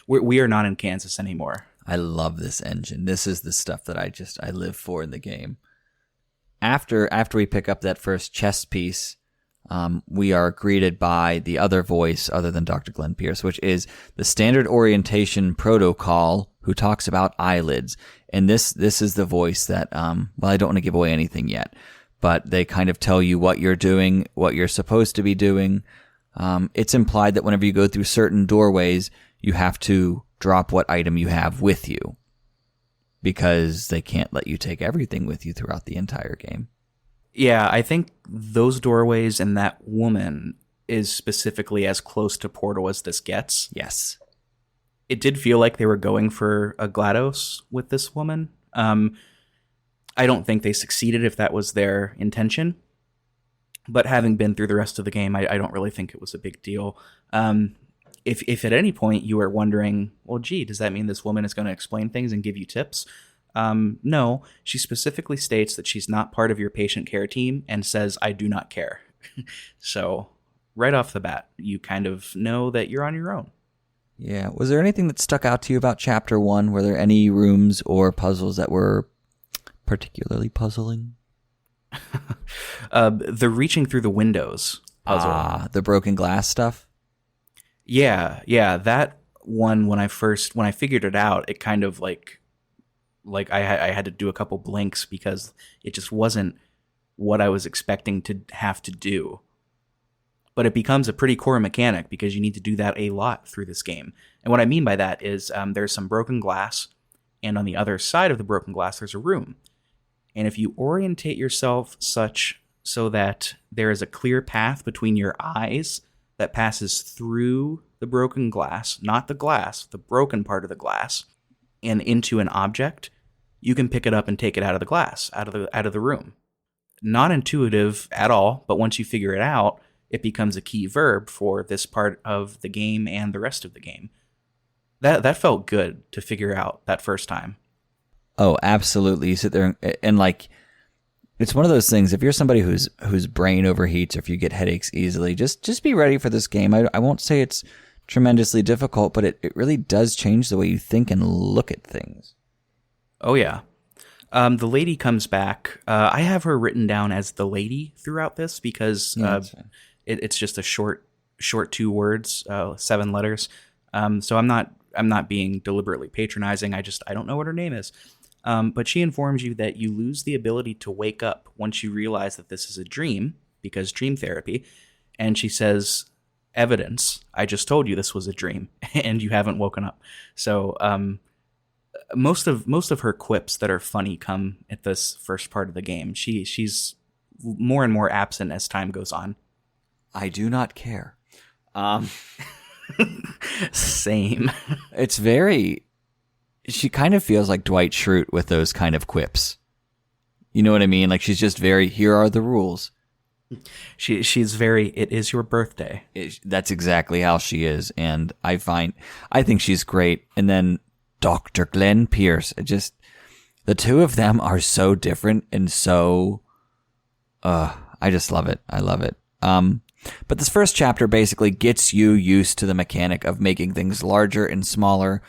We are not in Kansas anymore. I love this engine. This is the stuff that I live for in the game. After we pick up that first chess piece, we are greeted by the other voice other than Dr. Glenn Pierce, which is the standard orientation protocol who talks about eyelids. And this is the voice that, well, I don't want to give away anything yet, but they kind of tell you what you're doing, what you're supposed to be doing. It's implied that whenever you go through certain doorways, you have to drop what item you have with you, because they can't let you take everything with you throughout the entire game. Yeah, I think those doorways and that woman is specifically as close to Portal as this gets. Yes. It did feel like they were going for a GLaDOS with this woman. I don't think they succeeded if that was their intention. But having been through the rest of the game, I don't really think it was a big deal. If at any point you are wondering, well, gee, does that mean this woman is going to explain things and give you tips? No, she specifically states that she's not part of your patient care team and says, I do not care. So right off the bat, you kind of know that you're on your own. Yeah. Was there anything that stuck out to you about Chapter 1? Were there any rooms or puzzles that were particularly puzzling? The reaching through the windows puzzle. The broken glass stuff? Yeah. That one, when I figured it out, it kind of like I had to do a couple blinks because it just wasn't what I was expecting to have to do. But it becomes a pretty core mechanic because you need to do that a lot through this game. And what I mean by that is there's some broken glass, and on the other side of the broken glass, there's a room. And if you orientate yourself so that there is a clear path between your eyes that passes through the broken glass, not the glass, the broken part of the glass, and into an object, you can pick it up and take it out of the glass, out of the room. Not intuitive at all, but once you figure it out, it becomes a key verb for this part of the game and the rest of the game. That felt good to figure out that first time. Oh, absolutely. You sit there and like, it's one of those things. If you're somebody whose brain overheats, or if you get headaches easily, just be ready for this game. I won't say it's tremendously difficult, but it really does change the way you think and look at things. Oh yeah. The lady comes back. I have her written down as the lady throughout this because it's just a short 2 words, 7 letters. So I'm not being deliberately patronizing. I don't know what her name is. But she informs you that you lose the ability to wake up once you realize that this is a dream, because dream therapy. And she says, evidence. I just told you this was a dream and you haven't woken up. So most of her quips that are funny come at this first part of the game. She's more and more absent as time goes on. I do not care. Same. It's very... She kind of feels like Dwight Schrute with those kind of quips. You know what I mean? Like, she's just very, here are the rules. She's very, it is your birthday. That's exactly how she is. And I think she's great. And then Dr. Glenn Pierce, the two of them are so different and so, I just love it. I love it. But this first chapter basically gets you used to the mechanic of making things larger and smaller.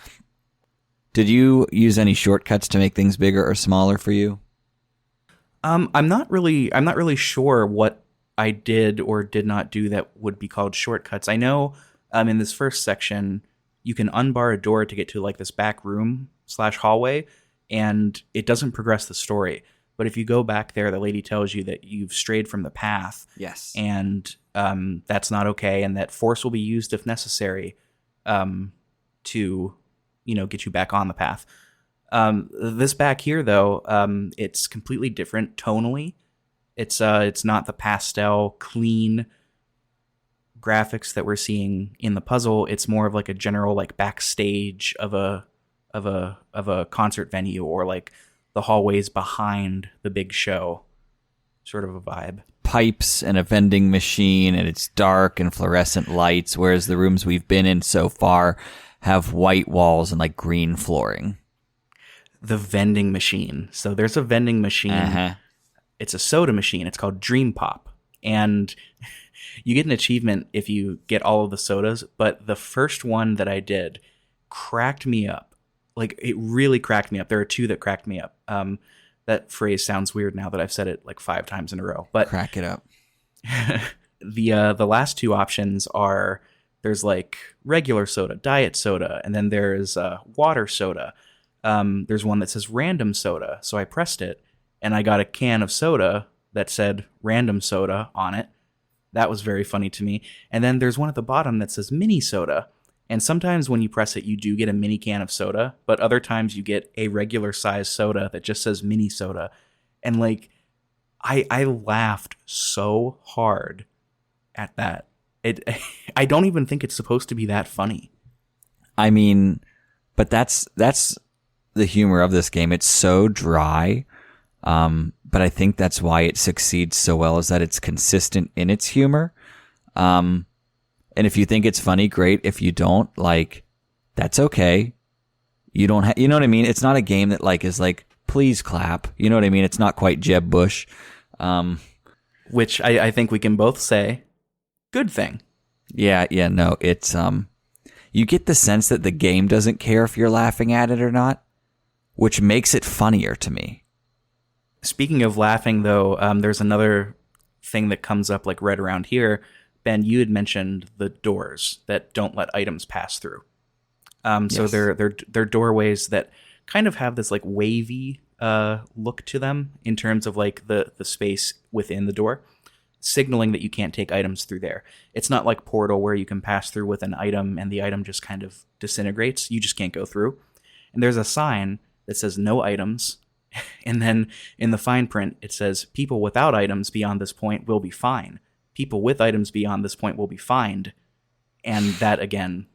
Did you use any shortcuts to make things bigger or smaller for you? I'm not really sure what I did or did not do that would be called shortcuts. I know in this first section you can unbar a door to get to like this back room / hallway, and it doesn't progress the story. But if you go back there, the lady tells you that you've strayed from the path. Yes. And that's not okay, and that force will be used if necessary to get you back on the path. This back here, though, it's completely different tonally. It's not the pastel, clean graphics that we're seeing in the puzzle. It's more of like a general like backstage of a concert venue, or like the hallways behind the big show, sort of a vibe. Pipes and a vending machine, and it's dark and fluorescent lights, whereas the rooms we've been in so far have white walls and like green flooring. The vending machine. So there's a vending machine. Uh-huh. It's a soda machine. It's called Dream Pop. And you get an achievement if you get all of the sodas. But the first one that I did cracked me up. Like, it really cracked me up. There are 2 that cracked me up. That phrase sounds weird now that I've said it like 5 times in a row. But crack it up. The last 2 options are, there's like regular soda, diet soda, and then there's water soda. There's one that says random soda. So I pressed it, and I got a can of soda that said random soda on it. That was very funny to me. And then there's one at the bottom that says mini soda. And sometimes when you press it, you do get a mini can of soda, but other times you get a regular size soda that just says mini soda. And like, I laughed so hard at that. I don't even think it's supposed to be that funny. I mean, but that's the humor of this game. It's so dry, but I think that's why it succeeds so well, is that it's consistent in its humor. And if you think it's funny, great. If you don't, like, that's okay. You don't you know what I mean? It's not a game that like is like, please clap. You know what I mean? It's not quite Jeb Bush. Which I think we can both say, good thing. Yeah, no, it's you get the sense that the game doesn't care if you're laughing at it or not, which makes it funnier to me. Speaking of laughing, though, there's another thing that comes up like right around here. Ben, you had mentioned the doors that don't let items pass through. So Yes. they're doorways that kind of have this like wavy look to them in terms of like the space within the door, signaling that you can't take items through there. It's not like Portal where you can pass through with an item and the item just kind of disintegrates. You just can't go through. And there's a sign that says no items. And then in the fine print, it says people without items beyond this point will be fine. People with items beyond this point will be fined. And that, again,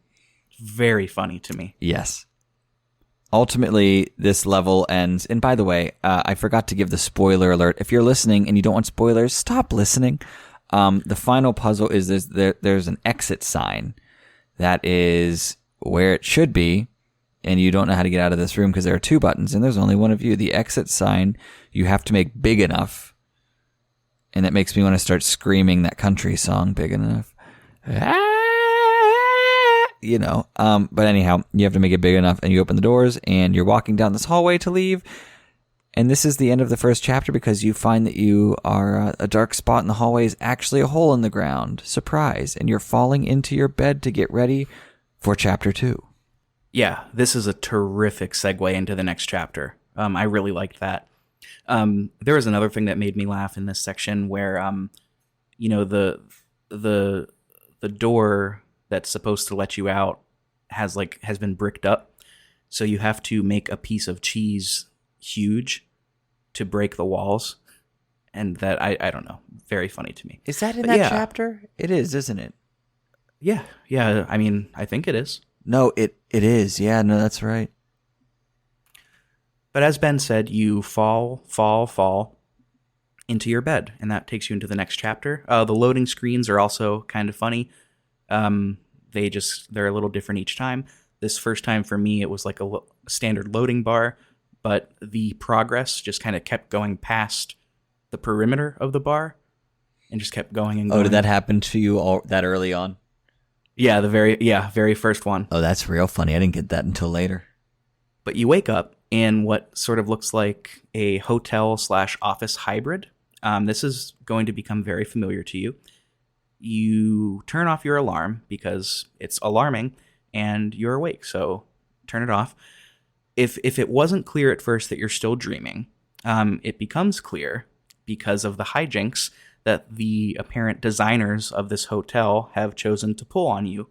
very funny to me. Yes. Ultimately, this level ends. And by the way, I forgot to give the spoiler alert. If you're listening and you don't want spoilers, stop listening. The final puzzle is there's an exit sign that is where it should be, and you don't know how to get out of this room because there are 2 buttons, and there's only one of you. The exit sign you have to make big enough, and that makes me want to start screaming that country song, Big Enough. You know, but anyhow, you have to make it big enough, and you open the doors, and you're walking down this hallway to leave, and this is the end of the first chapter because you find that you are a dark spot in the hallway is actually a hole in the ground. Surprise. And you're falling into your bed to get ready for chapter 2. Yeah, this is a terrific segue into the next chapter. I really liked that. There was another thing that made me laugh in this section where, you know, the door that's supposed to let you out has been bricked up, so you have to make a piece of cheese huge to break the walls, and that I don't know, very funny to me. Is that in that chapter? It is, isn't it? Yeah. I mean, I think it is. No, it is. Yeah, no, that's right. But as Ben said, you fall into your bed, and that takes you into the next chapter. The loading screens are also kind of funny. They're a little different each time. This first time for me, it was like a standard loading bar, but the progress just kind of kept going past the perimeter of the bar and just kept going and going. Oh, did that happen to you all that early on? Yeah, very first one. Oh, that's real funny. I didn't get that until later. But you wake up in what sort of looks like a hotel/office hybrid. This is going to become very familiar to you. You turn off your alarm because it's alarming and you're awake, so turn it off. If it wasn't clear at first that you're still dreaming, it becomes clear because of the hijinks that the apparent designers of this hotel have chosen to pull on you.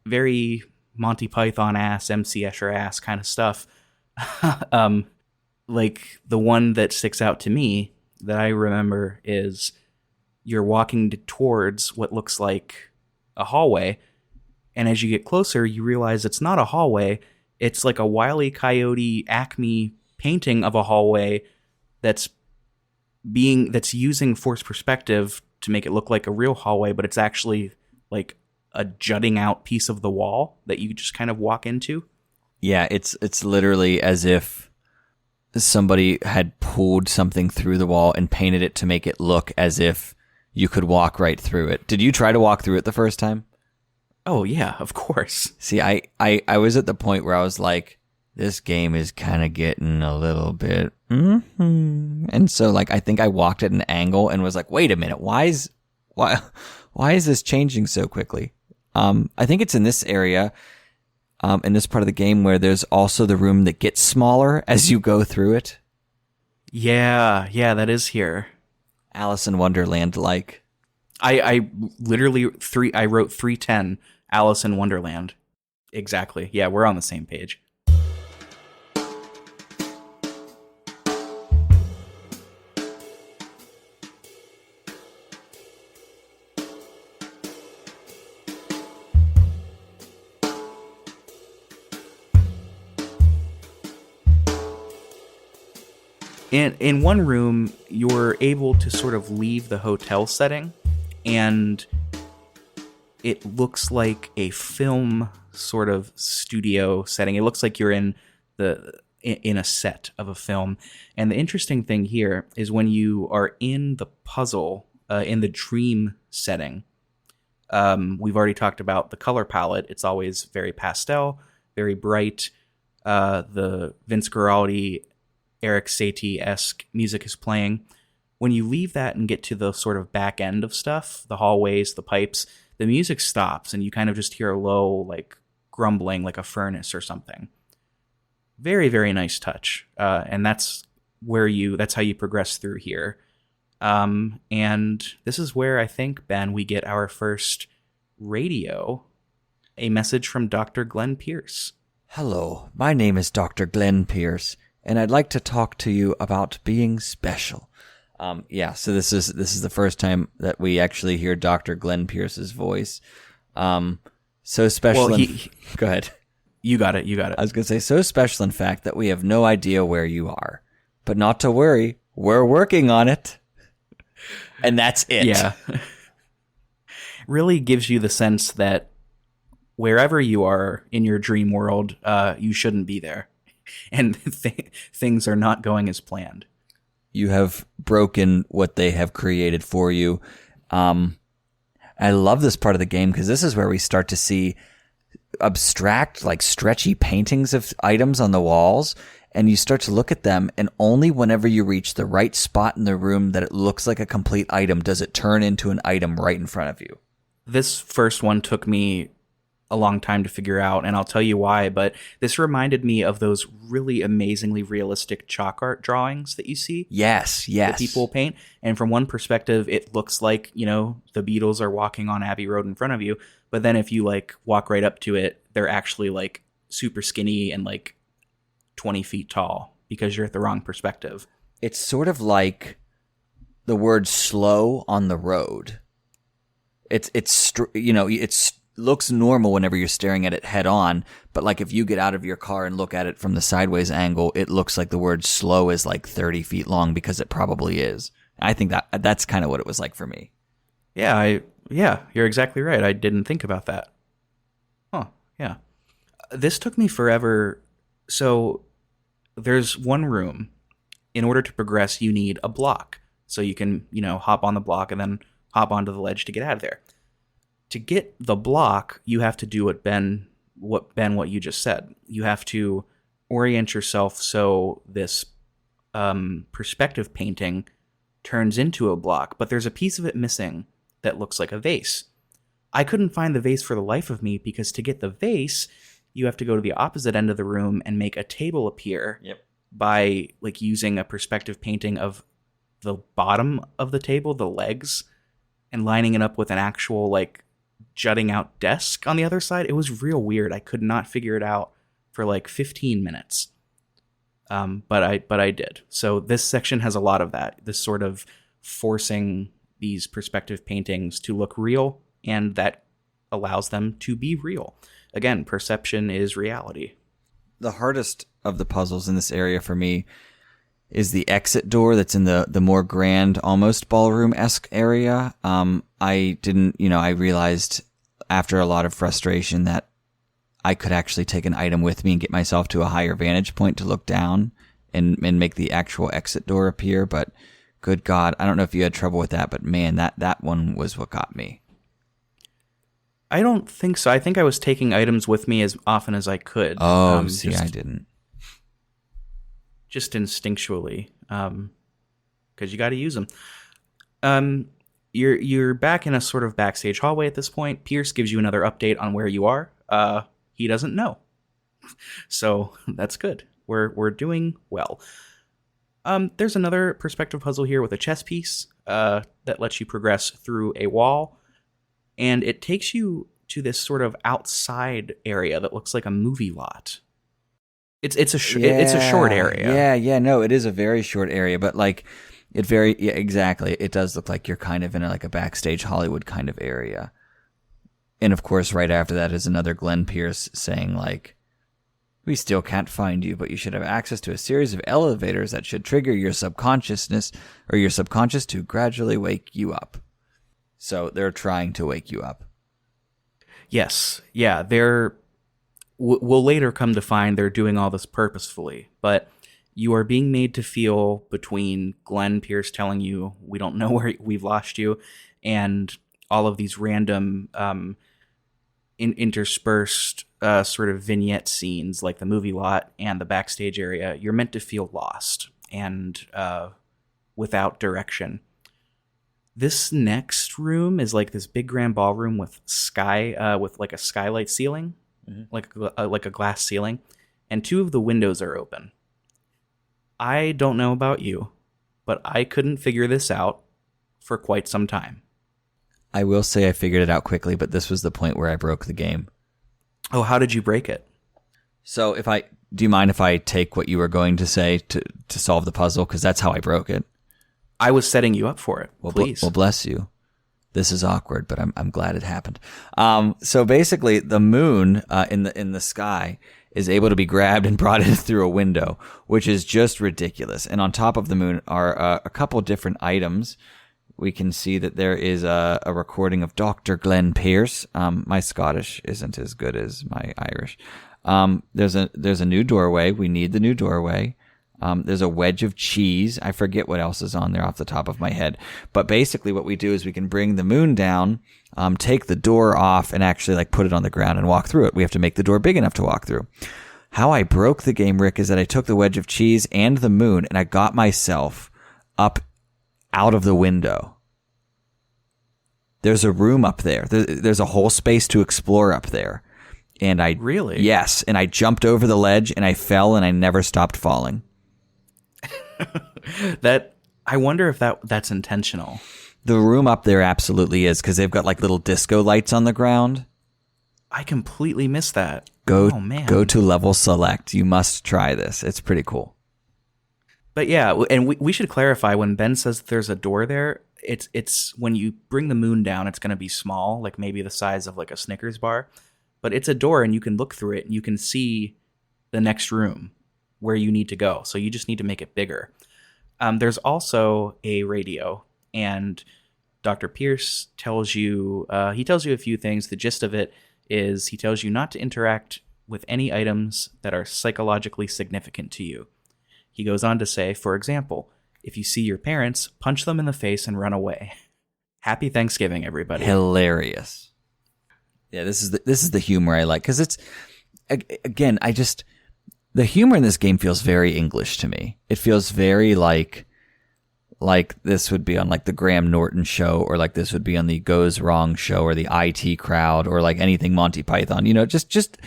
Very Monty Python-ass, MC Escher-ass kind of stuff. Like the one that sticks out to me that I remember is you're walking towards what looks like a hallway, and as you get closer, you realize it's not a hallway. It's like a Wile E. Coyote Acme painting of a hallway that's using forced perspective to make it look like a real hallway, but it's actually like a jutting out piece of the wall that you just kind of walk into. Yeah, it's literally as if somebody had pulled something through the wall and painted it to make it look as if you could walk right through it. Did you try to walk through it the first time? Oh, yeah, of course. See, I was at the point where I was like, this game is kind of getting a little bit... And so, like, I think I walked at an angle and was like, wait a minute, why is this changing so quickly? I think it's in this area, in this part of the game, where there's also the room that gets smaller as you go through it. Yeah, that is here. Alice in Wonderland-like. I literally I wrote 310 Alice in Wonderland. Exactly. Yeah, we're on the same page. In one room, you're able to sort of leave the hotel setting, and it looks like a film sort of studio setting. It looks like you're in a set of a film. And the interesting thing here is when you are in the puzzle, in the dream setting, we've already talked about the color palette. It's always very pastel, very bright. The Vince Guaraldi, Eric Satie-esque music is playing. When you leave that and get to the sort of back end of stuff, the hallways, the pipes, the music stops and you kind of just hear a low, like, grumbling, like a furnace or something. Very, very nice touch. And that's how you progress through here. And this is where I think, Ben, we get our first radio, a message from Dr. Glenn Pierce. Hello, my name is Dr. Glenn Pierce, and I'd like to talk to you about being special. So this is the first time that we actually hear Dr. Glenn Pierce's voice. So special. Well, go ahead. You got it. I was going to say, so special, in fact, that we have no idea where you are. But not to worry, we're working on it. And that's it. Yeah. Really gives you the sense that wherever you are in your dream world, you shouldn't be there. And things are not going as planned. You have broken what they have created for you. I love this part of the game because this is where we start to see abstract, like stretchy paintings of items on the walls. And you start to look at them, and only whenever you reach the right spot in the room that it looks like a complete item does it turn into an item right in front of you. This first one took me a long time to figure out, and I'll tell you why, but this reminded me of those really amazingly realistic chalk art drawings that you see. Yes. That people paint. And from one perspective, it looks like, the Beatles are walking on Abbey Road in front of you. But then if you walk right up to it, they're actually super skinny and 20 feet tall because you're at the wrong perspective. It's sort of like the word slow on the road. It's looks normal whenever you're staring at it head on, but if you get out of your car and look at it from the sideways angle, it looks like the word slow is 30 feet long because it probably is. I think that's kind of what it was like for me. Yeah, you're exactly right. I didn't think about that. Huh, yeah. This took me forever. So there's one room. In order to progress, you need a block. So you can, hop on the block and then hop onto the ledge to get out of there. To get the block, you have to do what you just said. You have to orient yourself so this perspective painting turns into a block, but there's a piece of it missing that looks like a vase. I couldn't find the vase for the life of me because to get the vase, you have to go to the opposite end of the room and make a table appear by using a perspective painting of the bottom of the table, the legs, and lining it up with an actual jutting out desk on the other side. It was real weird. I could not figure it out for 15 minutes. But I did. So this section has a lot of that. This sort of forcing these perspective paintings to look real, and that allows them to be real. Again, perception is reality. The hardest of the puzzles in this area for me is the exit door that's in the more grand, almost ballroom-esque area. I realized after a lot of frustration that I could actually take an item with me and get myself to a higher vantage point to look down and make the actual exit door appear. But good God, I don't know if you had trouble with that, but man, that one was what got me. I don't think so. I think I was taking items with me as often as I could. Oh, I didn't. Just instinctually, because you got to use them. You're back in a sort of backstage hallway at this point. Pierce gives you another update on where you are. He doesn't know, so that's good. We're doing well. There's another perspective puzzle here with a chess piece that lets you progress through a wall, and it takes you to this sort of outside area that looks like a movie lot. It's a short area. No, it is a very short area, but exactly. It does look like you're kind of in a backstage Hollywood kind of area. And of course, right after that is another Glenn Pierce saying we still can't find you, but you should have access to a series of elevators that should trigger your subconscious to gradually wake you up. So they're trying to wake you up. Yes. Yeah. We'll later come to find they're doing all this purposefully, but you are being made to feel between Glenn Pierce telling you we don't know where we've lost you and all of these random interspersed sort of vignette scenes like the movie lot and the backstage area. You're meant to feel lost and without direction. This next room is this big grand ballroom with a skylight ceiling, like a glass ceiling, and two of the windows are open. I don't know about you, but I couldn't figure this out for quite some time. I will say I figured it out quickly, but this was the point where I broke the game. Oh, how did you break it? So do you mind if I take what you were going to say to solve the puzzle? Because that's how I broke it. I was setting you up for it. Well, please. Well, bless you. This is awkward, but I'm glad it happened. So basically, the moon in the sky is able to be grabbed and brought in through a window, which is just ridiculous. And on top of the moon are a couple different items, we can see that there is a recording of Dr. Glenn Pierce. My Scottish isn't as good as my Irish. There's a new doorway. We need the new doorway. There's a wedge of cheese. I forget what else is on there off the top of my head. But basically what we do is we can bring the moon down, take the door off, and actually like put it on the ground and walk through it. We have to make the door big enough to walk through. How I broke the game, Rick, is that I took the wedge of cheese and the moon, and I got myself up out of the window. There's a room up there. There's a whole space to explore up there. And I Really? Yes, and I jumped over the ledge, and I fell, and I never stopped falling. I wonder if that's intentional. The room up there absolutely is, because they've got like little disco lights on the ground. I completely missed that. Go to level select. You must try this. It's pretty cool. But yeah, and we should clarify, when Ben says there's a door there, it's when you bring the moon down, it's going to be small, like maybe the size of like a Snickers bar. But it's a door, and you can look through it, and you can see the next room where you need to go. So you just need to make it bigger. There's also a radio, and Dr. Pierce tells you a few things. The gist of it is he tells you not to interact with any items that are psychologically significant to you. He goes on to say, for example, if you see your parents, punch them in the face and run away. Happy Thanksgiving, everybody. Hilarious. Yeah, this is the humor I like, because it's, again, the humor in this game feels very English to me. It feels very like this would be on like the Graham Norton show, or like this would be on the Goes Wrong show, or the IT Crowd, or like anything Monty Python. You know, just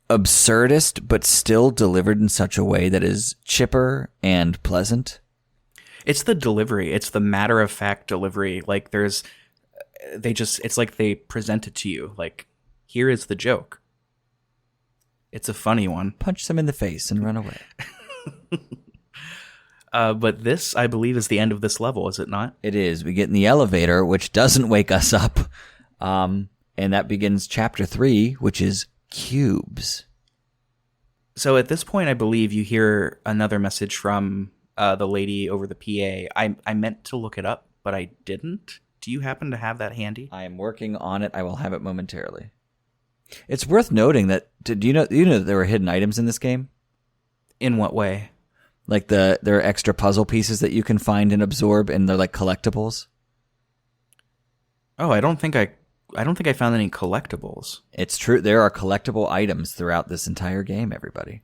absurdist, but still delivered in such a way that is chipper and pleasant. It's the delivery. It's the matter-of-fact delivery. Like it's like they present it to you. Like, here is the joke. It's a funny one. Punch them in the face and run away. But this, I believe, is the end of this level, is it not? It is. We get in the elevator, which doesn't wake us up. And that begins chapter 3, which is cubes. So at this point, I believe you hear another message from the lady over the PA. I meant to look it up, but I didn't. Do you happen to have that handy? I am working on it. I will have it momentarily. It's worth noting that, do you know that there were hidden items in this game? In what way? Like there are extra puzzle pieces that you can find and absorb, and they're like collectibles. Oh, I don't think I found any collectibles. It's true. There are collectible items throughout this entire game, everybody.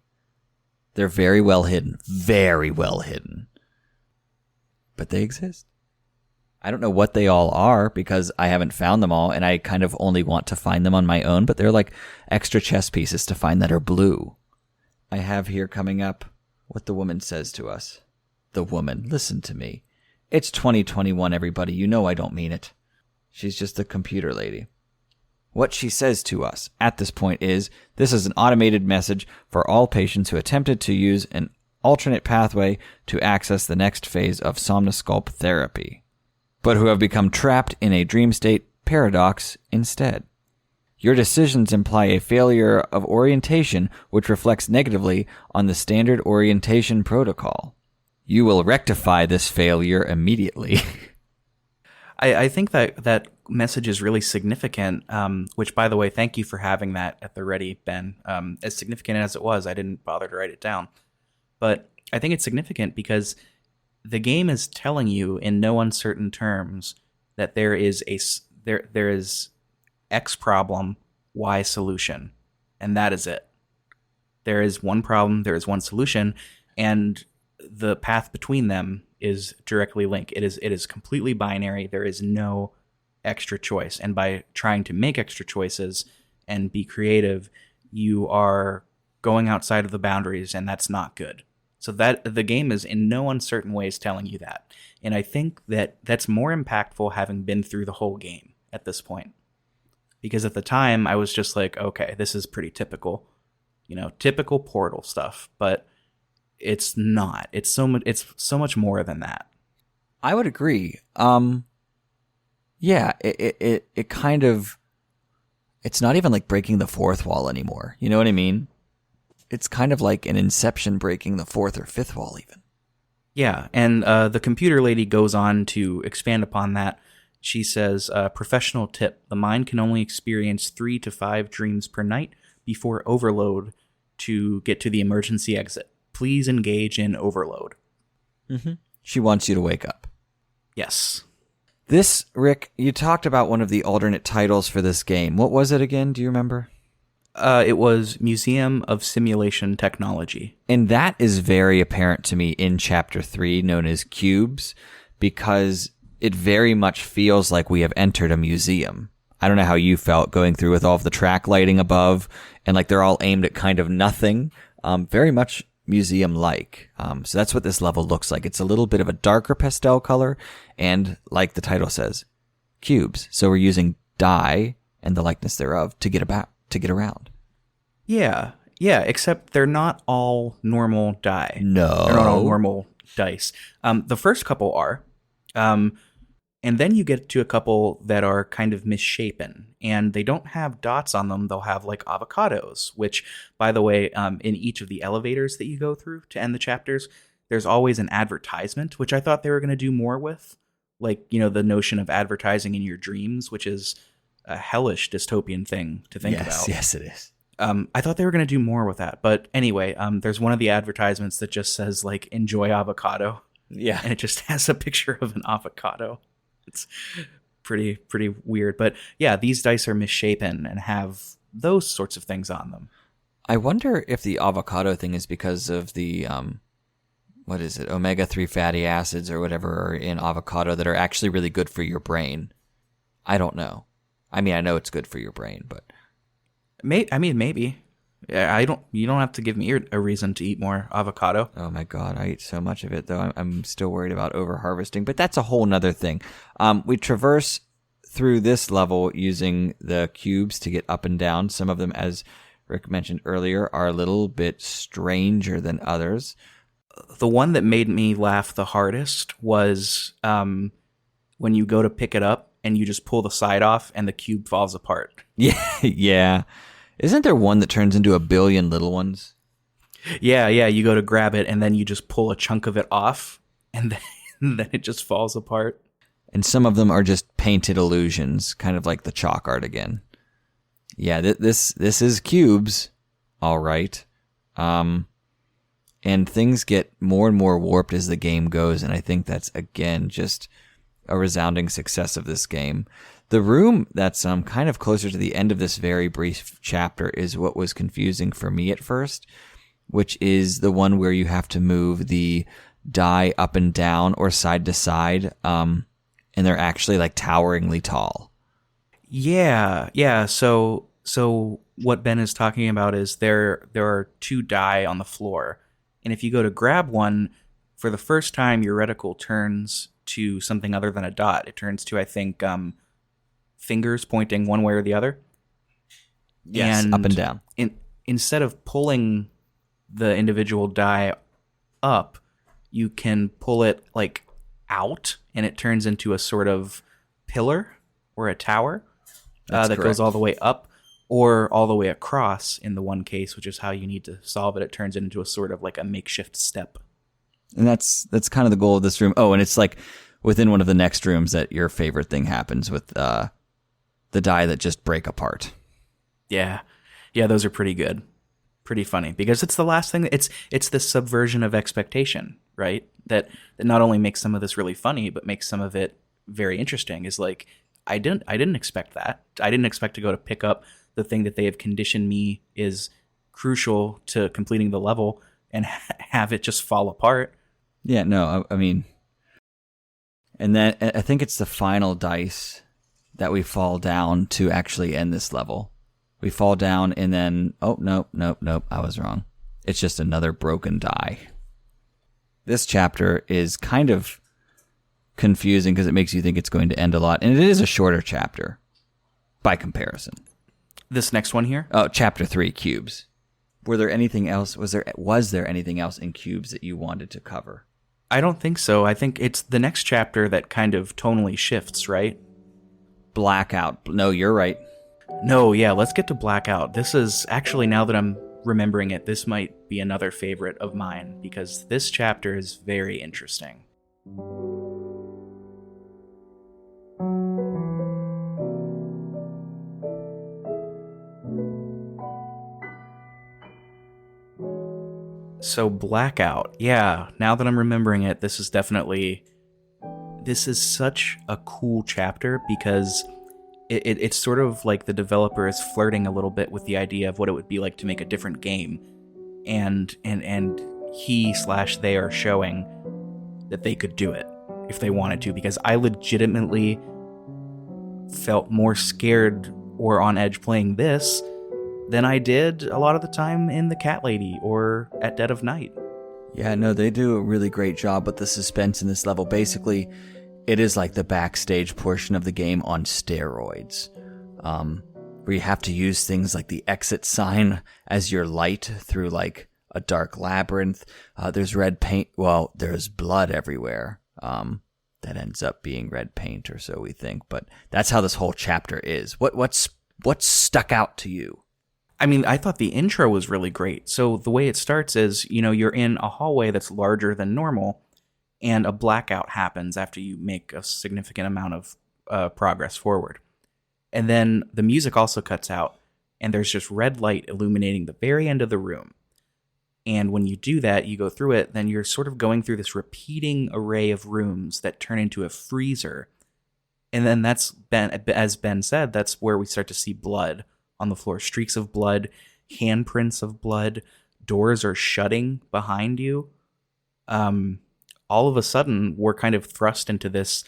They're very well hidden. Very well hidden. But they exist. I don't know what they all are, because I haven't found them all, and I kind of only want to find them on my own, but they're like extra chess pieces to find that are blue. I have here coming up what the woman says to us. The woman, listen to me. It's 2021, everybody. You know I don't mean it. She's just a computer lady. What she says to us at this point is, this is an automated message for all patients who attempted to use an alternate pathway to access the next phase of somnosculp therapy, but who have become trapped in a dream state paradox instead. Your decisions imply a failure of orientation, which reflects negatively on the standard orientation protocol. You will rectify this failure immediately. I think that message is really significant, which, by the way, thank you for having that at the ready, Ben. As significant as it was, I didn't bother to write it down. But I think it's significant because the game is telling you in no uncertain terms that there is X problem, Y solution, and that is it. There is one problem, there is one solution, and the path between them is directly linked. It is completely binary. There is no extra choice, and by trying to make extra choices and be creative, you are going outside of the boundaries, and that's not good. So that the game is in no uncertain ways telling you that. And I think that that's more impactful having been through the whole game at this point. Because at the time, I was just like, okay, this is pretty typical, typical Portal stuff. But it's not. It's so much more than that. I would agree. Yeah, it kind of, it's not even like breaking the fourth wall anymore. You know what I mean? It's kind of like an Inception breaking the fourth or fifth wall even. Yeah, and the computer lady goes on to expand upon that. She says, professional tip, the mind can only experience 3 to 5 dreams per night before overload to get to the emergency exit. Please engage in overload. Mm-hmm. She wants you to wake up. Yes. This, Rick, you talked about one of the alternate titles for this game. What was it again? Do you remember? It was Museum of Simulation Technology. And that is very apparent to me in Chapter 3, known as Cubes, because it very much feels like we have entered a museum. I don't know how you felt going through with all of the track lighting above, and like they're all aimed at kind of nothing. Very much museum-like. So that's what this level looks like. It's a little bit of a darker pastel color, and like the title says, cubes. So we're using dye and the likeness thereof to get around. Yeah, except they're not all normal die. No. They're not all normal dice. The first couple are. And then you get to a couple that are kind of misshapen, and they don't have dots on them. They'll have like avocados, which, by the way, in each of the elevators that you go through to end the chapters, there's always an advertisement, which I thought they were going to do more with. Like, the notion of advertising in your dreams, which is a hellish dystopian thing to think about. Yes, it is. I thought they were going to do more with that. But anyway, there's one of the advertisements that just says, like, enjoy avocado. Yeah. And it just has a picture of an avocado. It's pretty weird. But yeah, these dice are misshapen and have those sorts of things on them. I wonder if the avocado thing is because of the, omega-3 fatty acids or whatever are in avocado that are actually really good for your brain. I don't know. I mean, I know it's good for your brain, but... Maybe. You don't have to give me a reason to eat more avocado. Oh my God, I eat so much of it, though. I'm still worried about over-harvesting, but that's a whole nother thing. We traverse through this level using the cubes to get up and down. Some of them, as Rick mentioned earlier, are a little bit stranger than others. The one that made me laugh the hardest was when you go to pick it up and you just pull the side off and the cube falls apart. Yeah. Isn't there one that turns into a billion little ones? Yeah. You go to grab it and then you just pull a chunk of it off and then it just falls apart. And some of them are just painted illusions, kind of like the chalk art again. Yeah, this is cubes, all right. And things get more and more warped as the game goes, and I think that's, again, just a resounding success of this game. The room that's kind of closer to the end of this very brief chapter is what was confusing for me at first, which is the one where you have to move the die up and down or side to side, and they're actually like toweringly tall. Yeah. So what Ben is talking about is there are two die on the floor, and if you go to grab one, for the first time your reticle turns to something other than a dot. It turns to, I think, fingers pointing one way or the other. Yes, and up and down. Instead of pulling the individual die up, you can pull it like out, and it turns into a sort of pillar or a tower that goes all the way up or all the way across in the one case, which is how you need to solve it. It turns it into a sort of like a makeshift step. And that's kind of the goal of this room. Oh, and it's like within one of the next rooms that your favorite thing happens with the die that just break apart. Yeah, those are pretty good. Pretty funny, because it's the last thing. It's the subversion of expectation, right? That not only makes some of this really funny, but makes some of it very interesting. Is like, I didn't expect that. I didn't expect to go to pick up the thing that they have conditioned me is crucial to completing the level and have it just fall apart. Yeah, no, I mean, and then I think it's the final dice that we fall down to actually end this level. We fall down and then, oh, nope, I was wrong. It's just another broken die. This chapter is kind of confusing because it makes you think it's going to end a lot. And it is a shorter chapter by comparison. This next one here? Oh, chapter 3, cubes. Were there anything else? Was there anything else in cubes that you wanted to cover? I don't think so. I think it's the next chapter that kind of tonally shifts, right? Blackout. No, you're right. No, yeah, let's get to Blackout. This is actually, now that I'm remembering it, this might be another favorite of mine because this chapter is very interesting. So Blackout, yeah, now that I'm remembering it, this is such a cool chapter because it's sort of like the developer is flirting a little bit with the idea of what it would be like to make a different game. And they are showing that they could do it if they wanted to, because I legitimately felt more scared or on edge playing this than I did a lot of the time in The Cat Lady or at Dead of Night. Yeah, no, they do a really great job with the suspense in this level. Basically, it is like the backstage portion of the game on steroids, where you have to use things like the exit sign as your light through like a dark labyrinth. There's red paint. Well, there's blood everywhere. That ends up being red paint, or so we think. But that's how this whole chapter is. What's stuck out to you? I mean, I thought the intro was really great. So the way it starts is, you're in a hallway that's larger than normal, and a blackout happens after you make a significant amount of progress forward. And then the music also cuts out, and there's just red light illuminating the very end of the room. And when you do that, you go through it, then you're sort of going through this repeating array of rooms that turn into a freezer. And then as Ben said, that's where we start to see blood on the floor. Streaks of blood, handprints of blood, doors are shutting behind you. All of a sudden, we're kind of thrust into this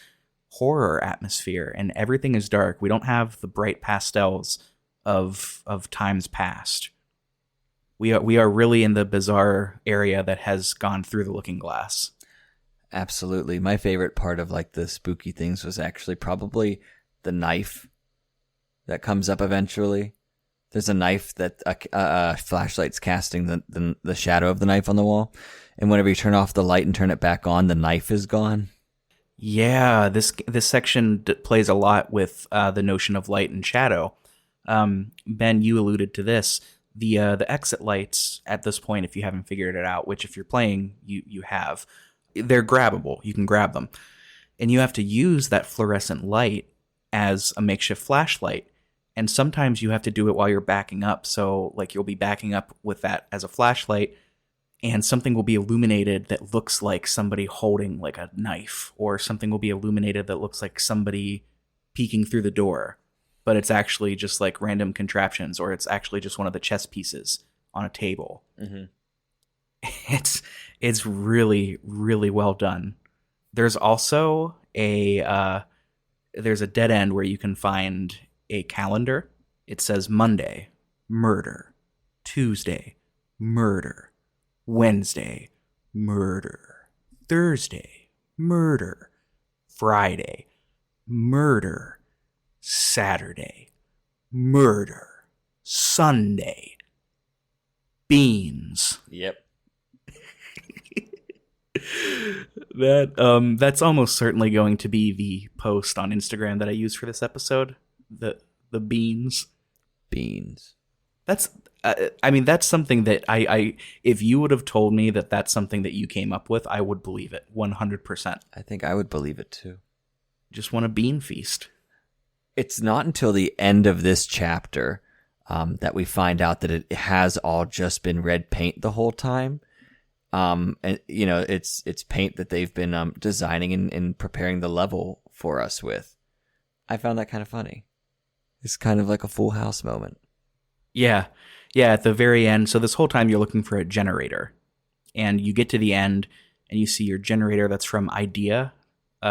horror atmosphere, and everything is dark. We don't have the bright pastels of times past. We are really in the bizarre area that has gone through the looking glass. Absolutely. My favorite part of like the spooky things was actually probably the knife that comes up eventually. There's a knife that a flashlight's casting the shadow of the knife on the wall. And whenever you turn off the light and turn it back on, the knife is gone. Yeah, this section plays a lot with the notion of light and shadow. Ben, you alluded to this. The exit lights at this point, if you haven't figured it out, which if you're playing, you have, they're grabbable. You can grab them. And you have to use that fluorescent light as a makeshift flashlight. And sometimes you have to do it while you're backing up. So like you'll be backing up with that as a flashlight, and something will be illuminated that looks like somebody holding like a knife, or something will be illuminated that looks like somebody peeking through the door, but it's actually just like random contraptions, or it's actually just one of the chess pieces on a table. Mm-hmm. It's really, really well done. There's also there's a dead end where you can find a calendar. It says Monday, murder. Tuesday, murder. Wednesday, murder. Thursday, murder. Friday, murder. Saturday, murder. Sunday, beans. Yep. That's almost certainly going to be the post on Instagram that I use for this episode. The beans. That's that's something that I if you would have told me that that's something that you came up with, I would believe it 100%. I think I would believe it too. Just want a bean feast. It's not until the end of this chapter that we find out that it has all just been red paint the whole time. And it's paint that they've been designing and preparing the level for us with. I found that kind of funny. It's kind of like a Full House moment. Yeah, at the very end. So this whole time you're looking for a generator, and you get to the end and you see your generator that's from IDEA,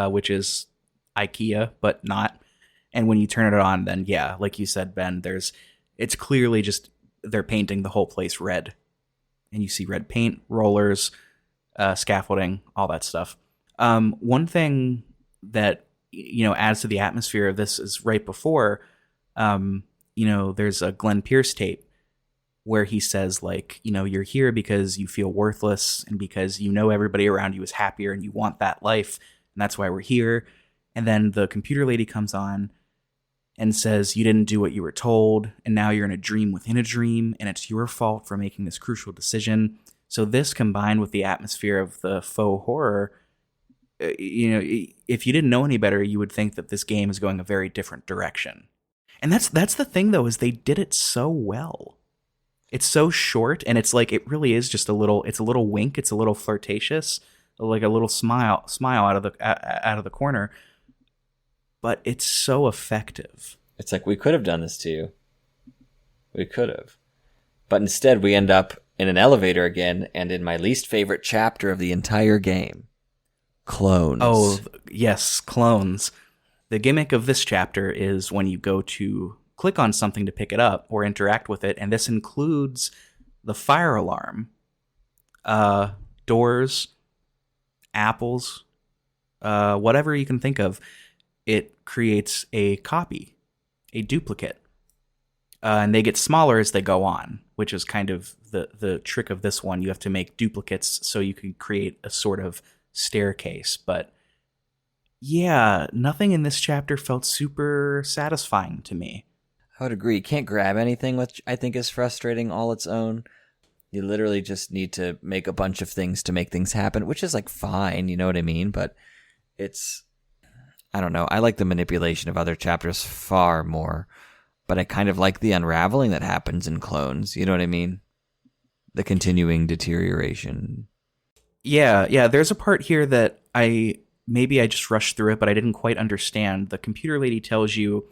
which is IKEA, but not. And when you turn it on, then yeah, like you said, Ben, it's clearly just they're painting the whole place red. And you see red paint, rollers, scaffolding, all that stuff. One thing that adds to the atmosphere of this is right before, there's a Glenn Pierce tape where he says like, you're here because you feel worthless and because everybody around you is happier and you want that life, and that's why we're here. And then the computer lady comes on, and says you didn't do what you were told, and now you're in a dream within a dream, and it's your fault for making this crucial decision. So this, combined with the atmosphere of the faux horror, if you didn't know any better, you would think that this game is going a very different direction. And that's the thing, though, is they did it so well. It's so short, and it's like it really is just a little wink. It's a little flirtatious, like a little smile out of the corner. But it's so effective. It's like, we could have done this to you. We could have. But instead, we end up in an elevator again, and in my least favorite chapter of the entire game, clones. Oh, yes, clones. The gimmick of this chapter is when you go to click on something to pick it up or interact with it, and this includes the fire alarm, doors, apples, whatever you can think of. It creates a copy, a duplicate. And they get smaller as they go on, which is kind of the trick of this one. You have to make duplicates so you can create a sort of staircase. But yeah, nothing in this chapter felt super satisfying to me. I would agree. You can't grab anything, which I think is frustrating all its own. You literally just need to make a bunch of things to make things happen, which is like fine, you know what I mean? But it's, I don't know. I like the manipulation of other chapters far more, but I kind of like the unraveling that happens in clones, you know what I mean? The continuing deterioration. Yeah, there's a part here that I just rushed through it, but I didn't quite understand. The computer lady tells you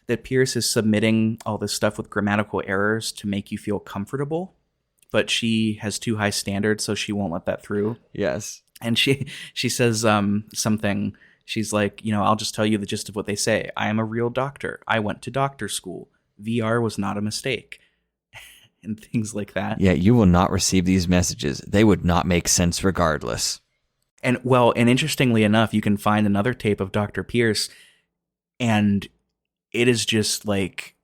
that Pierce is submitting all this stuff with grammatical errors to make you feel comfortable, but she has too high standards, so she won't let that through. Yes. And she says something. She's like, I'll just tell you the gist of what they say. I am a real doctor. I went to doctor school. VR was not a mistake. And things like that. Yeah, you will not receive these messages. They would not make sense regardless. And interestingly enough, you can find another tape of Dr. Pierce, and it is just like,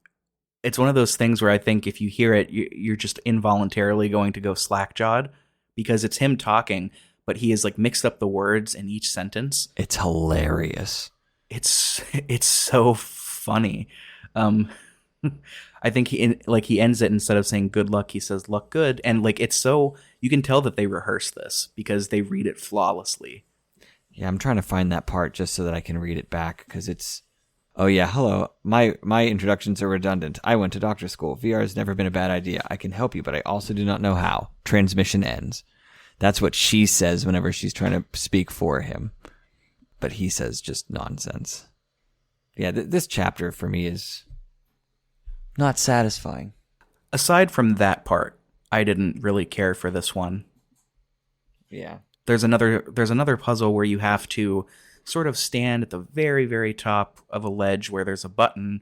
it's one of those things where I think if you hear it, you're just involuntarily going to go slack-jawed, because it's him talking, but he has like mixed up the words in each sentence. It's hilarious. It's so funny. I think he ends it, instead of saying good luck, he says luck good, and like it's so, you can tell that they rehearse this because they read it flawlessly. Yeah, I'm trying to find that part just so that I can read it back, because it's, oh yeah, hello, my introductions are redundant. I went to doctor school. VR has never been a bad idea. I can help you, but I also do not know how. Transmission ends. That's what she says whenever she's trying to speak for him. But he says just nonsense. Yeah, this chapter for me is not satisfying. Aside from that part, I didn't really care for this one. Yeah. There's another puzzle where you have to sort of stand at the very, very top of a ledge where there's a button,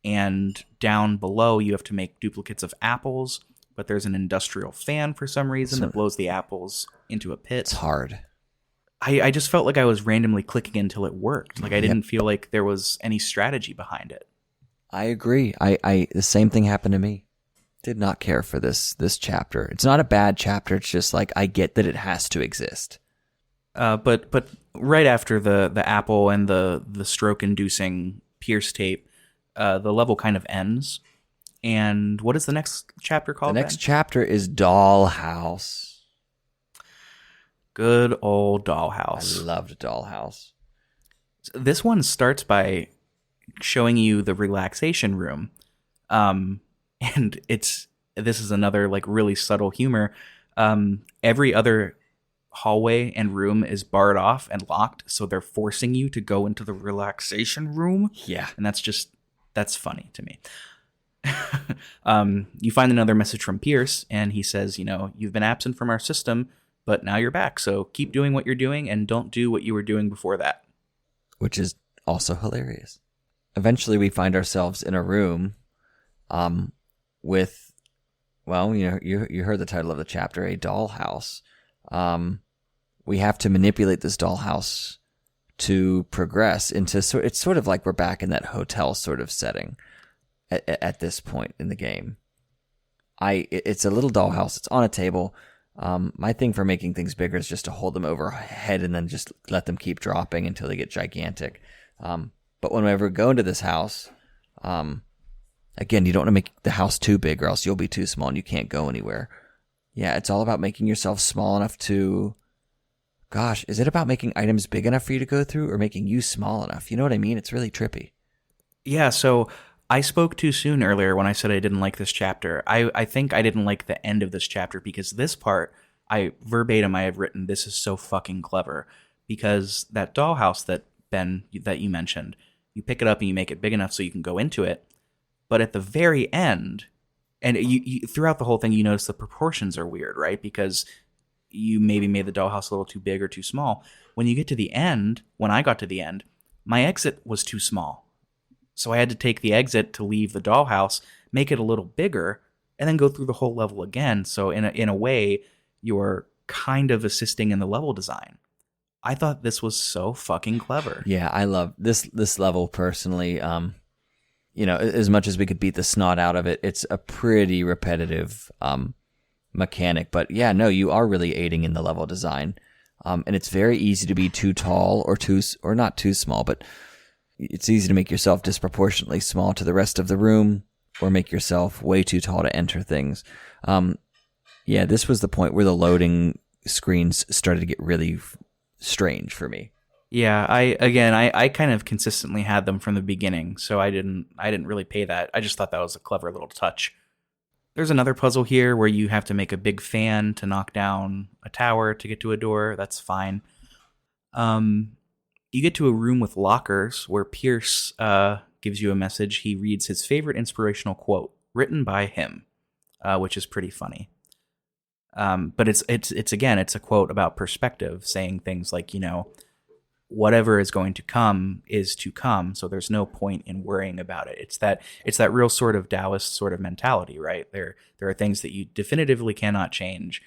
and down below you have to make duplicates of apples, but there's an industrial fan for some reason that blows the apples into a pit. It's hard. I just felt like I was randomly clicking until it worked. Like I didn't feel like there was any strategy behind it. I agree. I the same thing happened to me. Did not care for this chapter. It's not a bad chapter. It's just like, I get that it has to exist. But right after the apple and the stroke-inducing Pierce tape, the level kind of ends. And what is the next chapter called? The next chapter is Dollhouse. Good old Dollhouse. I loved Dollhouse. This one starts by showing you the relaxation room. And this is another like really subtle humor. Every other hallway and room is barred off and locked, so they're forcing you to go into the relaxation room. Yeah. And that's funny to me. You find another message from Pierce, and he says, you've been absent from our system, but now you're back, so keep doing what you're doing and don't do what you were doing before that. Which is also hilarious. Eventually we find ourselves in a room with, well, you heard the title of the chapter, a dollhouse. We have to manipulate this dollhouse to progress into, it's sort of like we're back in that hotel sort of setting at this point in the game. It's a little dollhouse. It's on a table. My thing for making things bigger is just to hold them overhead and then just let them keep dropping until they get gigantic. But whenever we go into this house, Again, you don't want to make the house too big or else you'll be too small and you can't go anywhere. Yeah, it's all about making yourself small enough to... Gosh, is it about making items big enough for you to go through or making you small enough? You know what I mean? It's really trippy. Yeah, so I spoke too soon earlier when I said I didn't like this chapter. I think I didn't like the end of this chapter because this part, I have written, this is so fucking clever. Because that dollhouse that you mentioned, you pick it up and you make it big enough so you can go into it. But at the very end, and you throughout the whole thing, you notice the proportions are weird, right? Because you maybe made the dollhouse a little too big or too small. When you get to the end, when I got to the end, my exit was too small. So I had to take the exit to leave the dollhouse, make it a little bigger, and then go through the whole level again. So in a way, you're kind of assisting in the level design. I thought this was so fucking clever. Yeah, I love this level personally. As much as we could beat the snot out of it, it's a pretty repetitive mechanic. But yeah, no, you are really aiding in the level design. And it's very easy to be too tall or not too small, but it's easy to make yourself disproportionately small to the rest of the room or make yourself way too tall to enter things. Yeah, this was the point where the loading screens started to get really strange for me. Yeah, I kind of consistently had them from the beginning, so I didn't really pay that. I just thought that was a clever little touch. There's another puzzle here where you have to make a big fan to knock down a tower to get to a door. That's fine. You get to a room with lockers where Pierce gives you a message. He reads his favorite inspirational quote written by him, which is pretty funny. But it's a quote about perspective, saying things like, whatever is going to come is to come, so there's no point in worrying about it. It's that real sort of Taoist sort of mentality, right? There are things that you definitively cannot change,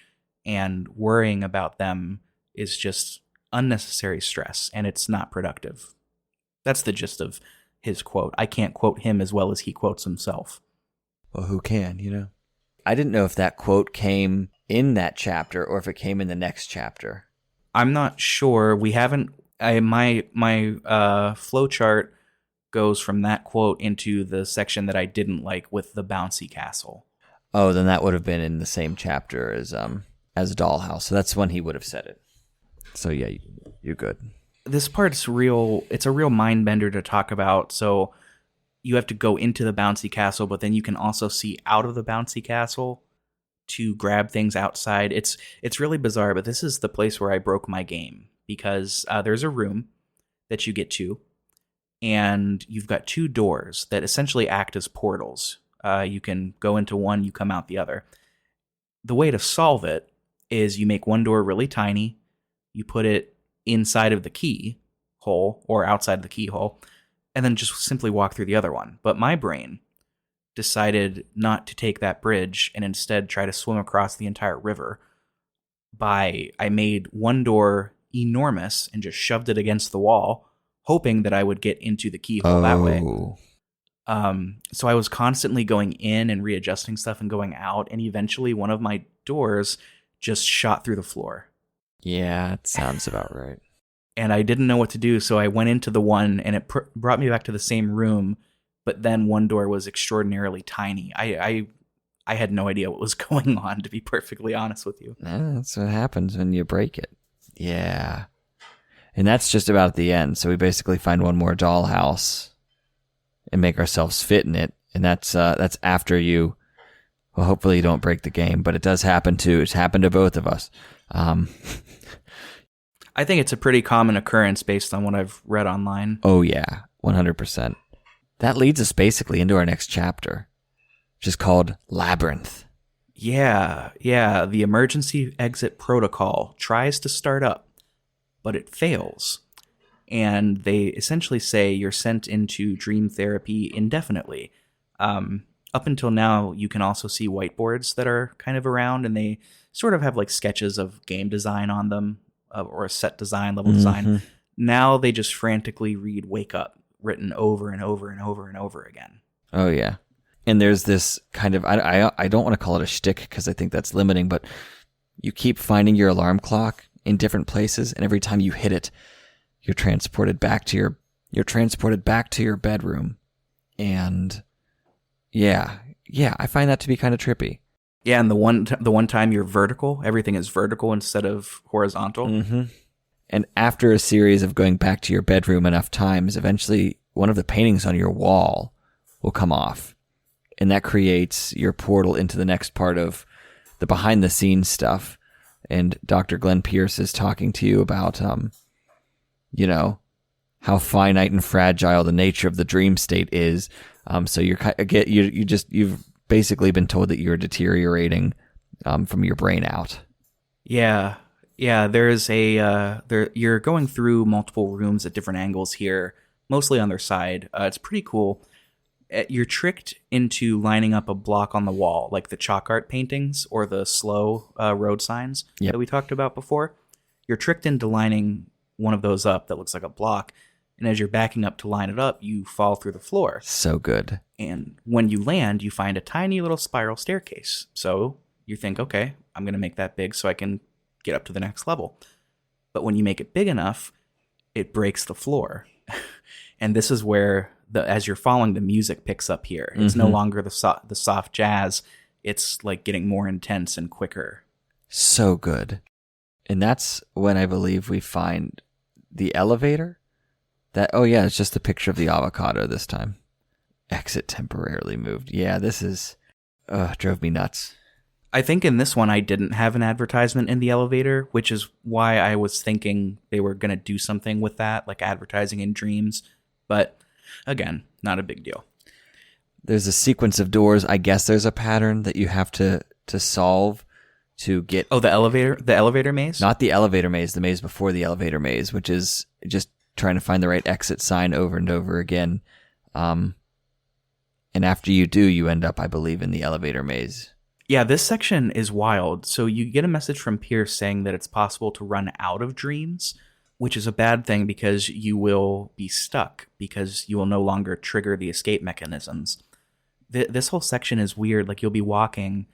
and worrying about them is just unnecessary stress, and it's not productive. That's the gist of his quote. I can't quote him as well as he quotes himself. Well, who can, I didn't know if that quote came in that chapter or if it came in the next chapter. I'm not sure. We haven't... my flow chart goes from that quote into the section that I didn't like with the bouncy castle. Oh, then that would have been in the same chapter as Dollhouse. So that's when he would have said it. So yeah, you're good. This part's real. It's a real mind bender to talk about. So you have to go into the bouncy castle, but then you can also see out of the bouncy castle to grab things outside. It's really bizarre, but this is the place where I broke my game. Because there's a room that you get to, and you've got two doors that essentially act as portals. You can go into one, you come out the other. The way to solve it is you make one door really tiny, you put it inside of the key hole or outside the keyhole, and then just simply walk through the other one. But my brain decided not to take that bridge and instead try to swim across the entire river. I made one door enormous and just shoved it against the wall, hoping that I would get into the keyhole that way. So I was constantly going in and readjusting stuff and going out, and eventually one of my doors just shot through the floor. Yeah, it sounds about right. And I didn't know what to do, so I went into the one, and it brought me back to the same room, but then one door was extraordinarily tiny. I had no idea what was going on, to be perfectly honest with you. Yeah, that's what happens when you break it. Yeah. And that's just about the end. So we basically find one more dollhouse and make ourselves fit in it. And that's after you, well, hopefully you don't break the game, but it does happen too. It's happened to both of us. I think it's a pretty common occurrence based on what I've read online. Oh yeah, 100%. That leads us basically into our next chapter, which is called Labyrinth. Yeah. The emergency exit protocol tries to start up, but it fails. And they essentially say you're sent into dream therapy indefinitely. Up until now, you can also see whiteboards that are kind of around, and they sort of have like sketches of game design on them, or set design, level design. Now they just frantically read "Wake Up" written over and over and over and over again. Oh yeah. And there's this kind of, I don't want to call it a shtick because I think that's limiting, but you keep finding your alarm clock in different places, and every time you hit it, you're transported back to your bedroom And yeah, I find that to be kind of trippy. Yeah, and the one time you're vertical, everything is vertical instead of horizontal. Mm-hmm. And after a series of going back to your bedroom enough times, eventually one of the paintings on your wall will come off. And that creates your portal into the next part of the behind-the-scenes stuff. And Dr. Glenn Pierce is talking to you about, how finite and fragile the nature of the dream state is. So you've basically been told that you're deteriorating from your brain out. Yeah. There's you're going through multiple rooms at different angles here, mostly on their side. It's pretty cool. You're tricked into lining up a block on the wall, like the chalk art paintings or the slow road signs that we talked about before. You're tricked into lining one of those up that looks like a block, and as you're backing up to line it up, you fall through the floor. So good. And when you land, you find a tiny little spiral staircase. So you think, okay, I'm going to make that big so I can get up to the next level. But when you make it big enough, it breaks the floor. And this is where, as you're falling, the music picks up here. It's no longer the soft jazz. It's like getting more intense and quicker. So good. And that's when I believe we find the elevator. It's just a picture of the avocado this time. Exit temporarily moved. Yeah, this is... drove me nuts. I think in this one I didn't have an advertisement in the elevator, which is why I was thinking they were going to do something with that, like advertising in dreams. But again, not a big deal. There's a sequence of doors. I guess there's a pattern that you have to solve to get... Oh, the elevator maze? Not the elevator maze, the maze before the elevator maze, which is just trying to find the right exit sign over and over again. And after you do, you end up, I believe, in the elevator maze. Yeah, this section is wild. So you get a message from Pierce saying that it's possible to run out of dreams, which is a bad thing because you will be stuck because you will no longer trigger the escape mechanisms. This whole section is weird. Like, you'll be walking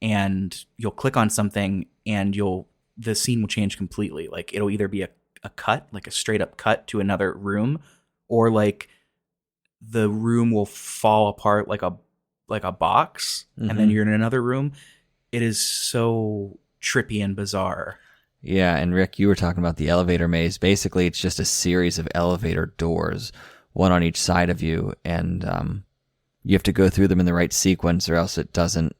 and you'll click on something and the scene will change completely. Like, it'll either be a cut, like a straight up cut to another room, or like the room will fall apart like a box, and then you're in another room. It is so trippy and bizarre. Yeah, and Rick, you were talking about the elevator maze. Basically, it's just a series of elevator doors, one on each side of you, and you have to go through them in the right sequence, or else it doesn't.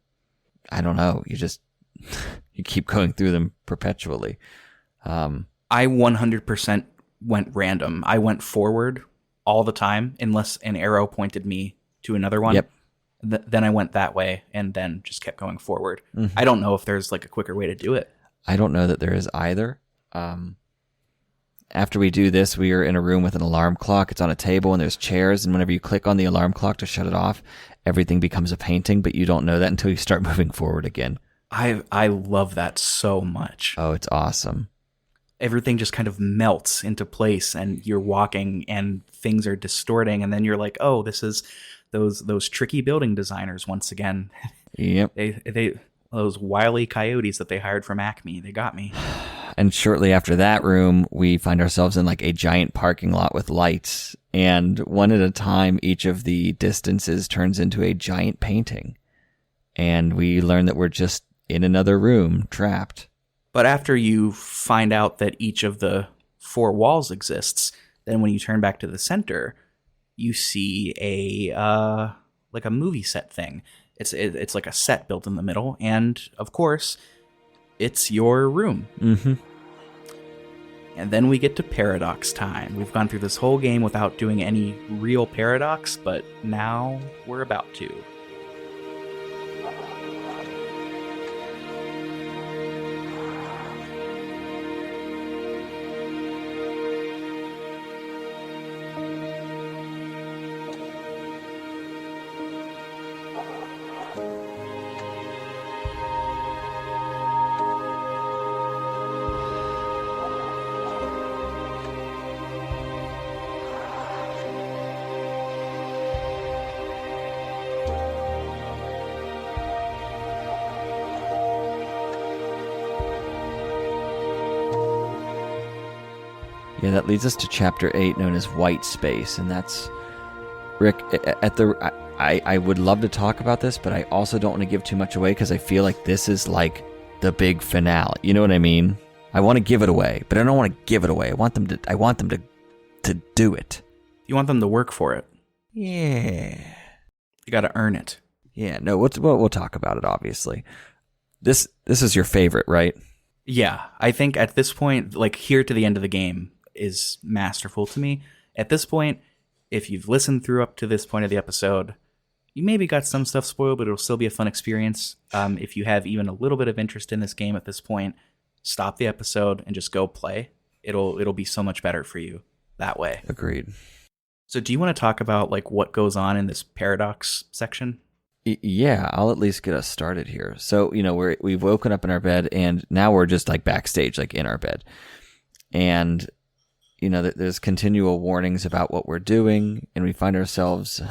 I don't know. You keep going through them perpetually. I 100% went random. I went forward all the time unless an arrow pointed me to another one. Yep. Then I went that way and then just kept going forward. Mm-hmm. I don't know if there's like a quicker way to do it. I don't know that there is either. After we do this, we are in a room with an alarm clock. It's on a table and there's chairs. And whenever you click on the alarm clock to shut it off, everything becomes a painting, but you don't know that until you start moving forward again. I love that so much. Oh, it's awesome. Everything just kind of melts into place and you're walking and things are distorting. And then you're like, oh, this is those tricky building designers once again. Yep. They those wily coyotes that they hired from Acme. They got me. And shortly after that room, we find ourselves in like a giant parking lot with lights. And one at a time, each of the distances turns into a giant painting. And we learn that we're just in another room, trapped. But after you find out that each of the four walls exists, then when you turn back to the center, you see a movie set thing. It's like a set built in the middle, and of course, it's your room. Mm-hmm. And then we get to paradox time. We've gone through this whole game without doing any real paradox, but now we're about to. Yeah, that leads us to Chapter 8, known as White Space, and that's Rick, I would love to talk about this, but I also don't want to give too much away because I feel like this is like the big finale. You know what I mean? I want to give it away, but I don't want to give it away. I want them to do it. You want them to work for it. Yeah. You got to earn it. Yeah, no, we'll talk about it, obviously. This is your favorite, right? Yeah, I think at this point, like here to the end of the game is masterful to me. At this point, if you've listened through up to this point of the episode, you maybe got some stuff spoiled, but it'll still be a fun experience. If you have even a little bit of interest in this game at this point, stop the episode and just go play. It'll be so much better for you that way. Agreed. So do you want to talk about like what goes on in this paradox section? Yeah, I'll at least get us started here. So, we've woken up in our bed and now we're just like backstage, like in our bed. And, there's continual warnings about what we're doing. And we find ourselves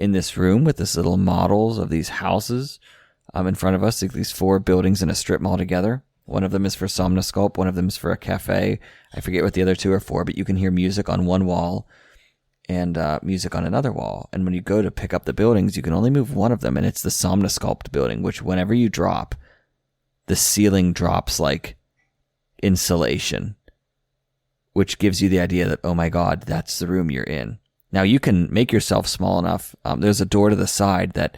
in this room with this little models of these houses in front of us, like these 4 buildings in a strip mall together. One of them is for Somnosculpt. One of them is for a cafe. I forget what the other 2 are for, but you can hear music on one wall and music on another wall. And when you go to pick up the buildings, you can only move one of them, and it's the Somnosculpt building, which whenever you drop, the ceiling drops like insulation, which gives you the idea that, oh my God, that's the room you're in. Now, you can make yourself small enough. There's a door to the side that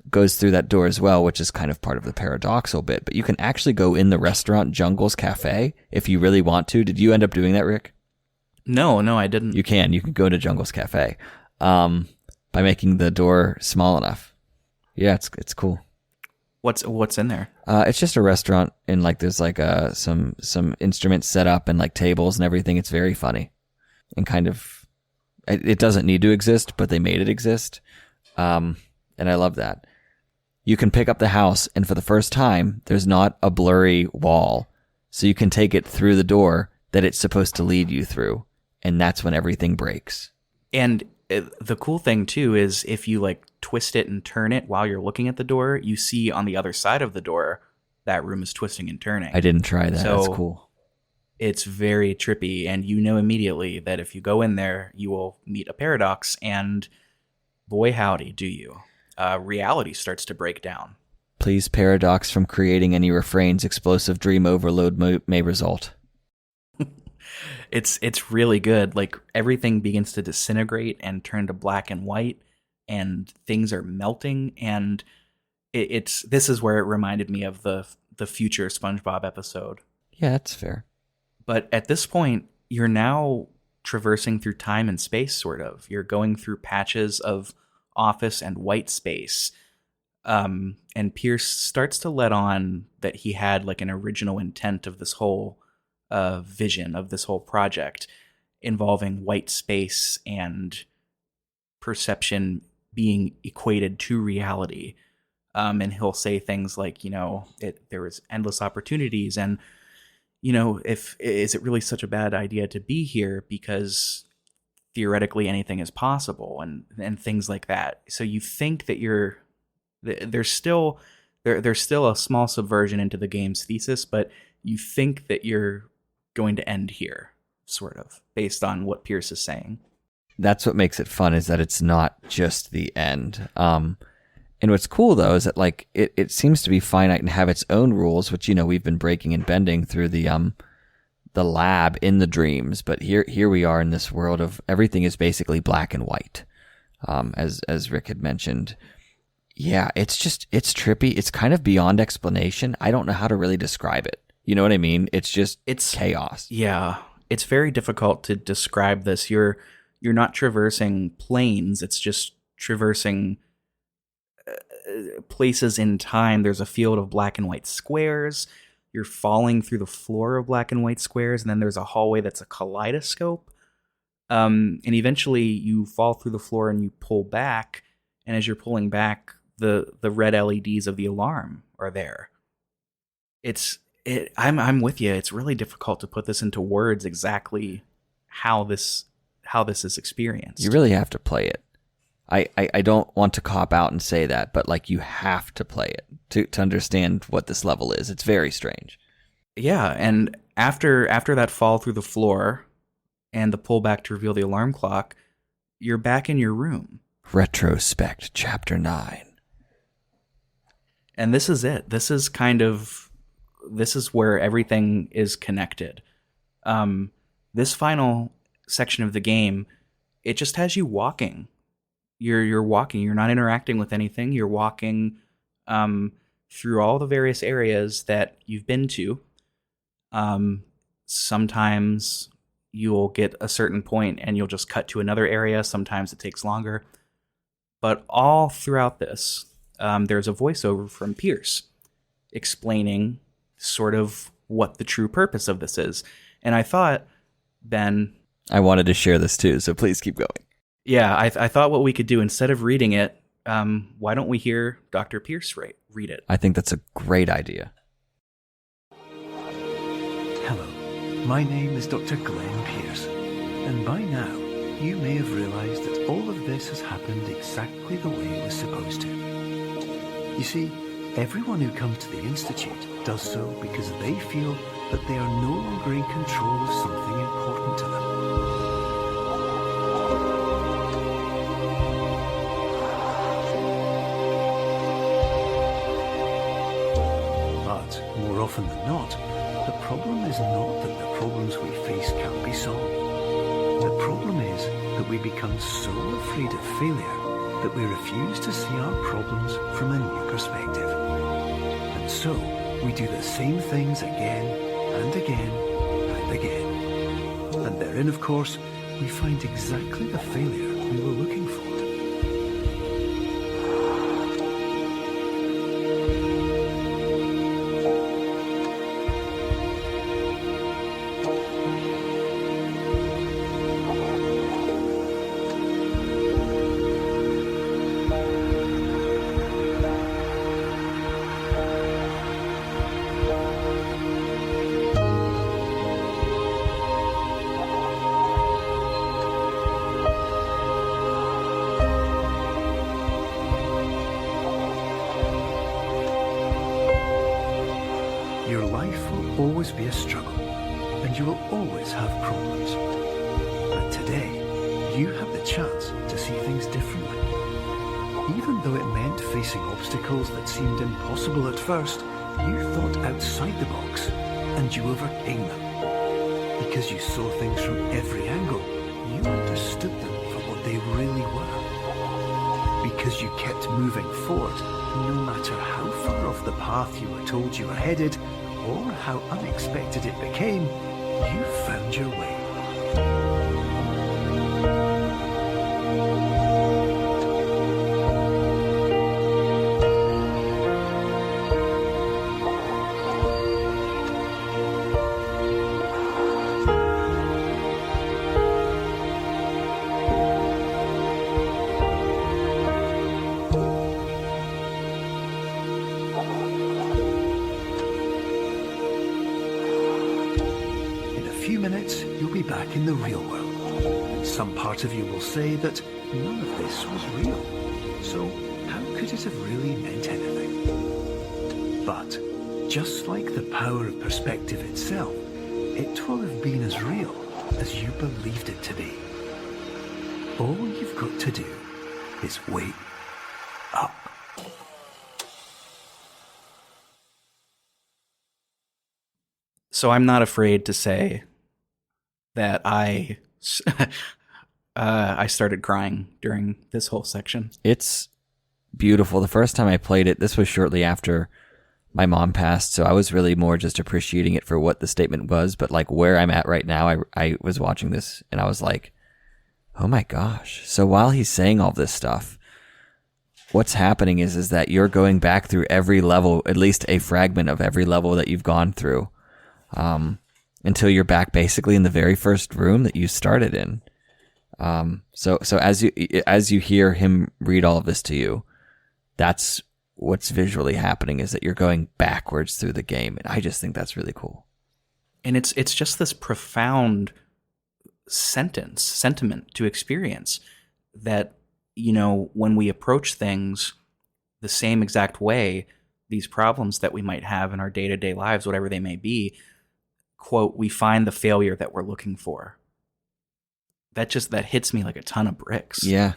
goes through that door as well, which is kind of part of the paradoxal bit. But you can actually go in the restaurant Jungle's Cafe if you really want to. Did you end up doing that, Rick? No, I didn't. You can go to Jungle's Cafe by making the door small enough. Yeah, it's cool. What's in there? It's just a restaurant, and like there's like some instruments set up and like tables and everything. It's very funny and kind of it doesn't need to exist, but they made it exist, and I love that. You can pick up the house, and for the first time, there's not a blurry wall, so you can take it through the door that it's supposed to lead you through, and that's when everything breaks. And the cool thing, too, is if you like twist it and turn it while you're looking at the door, you see on the other side of the door that room is twisting and turning. I didn't try that. So that's cool. It's very trippy, and you know immediately that if you go in there, you will meet a paradox, and boy howdy, do you. Reality starts to break down. Please paradox from creating any refrains. Explosive dream overload may result. It's really good. Like everything begins to disintegrate and turn to black and white, and things are melting. And this is where it reminded me of the future SpongeBob episode. Yeah, that's fair. But at this point, you're now traversing through time and space. Sort of. You're going through patches of office and white space. And Pierce starts to let on that he had like an original intent of this whole vision of this whole project involving white space and perception being equated to reality. And he'll say things like, there was endless opportunities, and is it really such a bad idea to be here because theoretically anything is possible, and things like that. So you think that there's still a small subversion into the game's thesis, but you think that you're going to end here, sort of, based on what Pierce is saying. That's what makes it fun, is that it's not just the end. And what's cool, though, is that like it seems to be finite and have its own rules, which we've been breaking and bending through the lab in the dreams. But here we are in this world of everything is basically black and white, as Rick had mentioned. Yeah, it's trippy. It's kind of beyond explanation. I don't know how to really describe it. You know what I mean? It's chaos. Yeah, it's very difficult to describe this. You're not traversing planes. It's just traversing places in time. There's a field of black and white squares. You're falling through the floor of black and white squares, and then there's a hallway that's a kaleidoscope. And eventually you fall through the floor and you pull back, and as you're pulling back, the red LEDs of the alarm are there. I'm with you. It's really difficult to put this into words exactly how this is experienced. You really have to play it. I don't want to cop out and say that, but like you have to play it to understand what this level is. It's very strange. Yeah, and after that fall through the floor and the pullback to reveal the alarm clock, you're back in your room. Retrospect, Chapter 9. And this is it. This is where everything is connected. This final section of the game, it just has you walking. You're walking. You're not interacting with anything. You're walking through all the various areas that you've been to. Sometimes you'll get a certain point and you'll just cut to another area. Sometimes it takes longer. But all throughout this, there's a voiceover from Pierce explaining sort of what the true purpose of this is. And I thought, Ben... I wanted to share this too, so please keep going. Yeah, I thought what we could do, instead of reading it, why don't we hear Dr. Pierce read it? I think that's a great idea. Hello, my name is Dr. Glenn Pierce, and by now you may have realized that all of this has happened exactly the way it was supposed to. You see, everyone who comes to the Institute does so because they feel that they are no longer in control of something important to them. But more often than not, the problem is not that the problems we face can't be solved. The problem is that we become so afraid of failure that we refuse to see our problems from a new perspective. And so, we do the same things again and again and again. And therein, of course, we find exactly the failure we were looking for. Your life will always be a struggle, and you will always have problems. But today, you have the chance to see things differently. Even though it meant facing obstacles that seemed impossible at first, you thought outside the box, and you overcame them. Because you saw things from every angle, you understood them for what they really were. Because you kept moving forward, no matter how far off the path you were told you were headed, or how unexpected it became, you found your way. Minutes, you'll be back in the real world. And some part of you will say that none of this was real. So how could it have really meant anything? But just like the power of perspective itself, it will have been as real as you believed it to be. All you've got to do is wake up. So I'm not afraid to say that I started crying during this whole section. It's beautiful. The first time I played it, this was shortly after my mom passed, so I was really more just appreciating it for what the statement was. But like where I'm at right now, I was watching this and I was like, oh my gosh. So while he's saying all this stuff, what's happening is that you're going back through every level, at least a fragment of every level that you've gone through. Until you're back basically in the very first room that you started in. So as you hear him read all of this to you, that's what's visually happening, is that you're going backwards through the game. And I just think that's really cool. And it's just this profound sentiment to experience that, you know, when we approach things the same exact way, these problems that we might have in our day-to-day lives, whatever they may be, quote, we find the failure that we're looking for. that hits me like a ton of bricks. Yeah.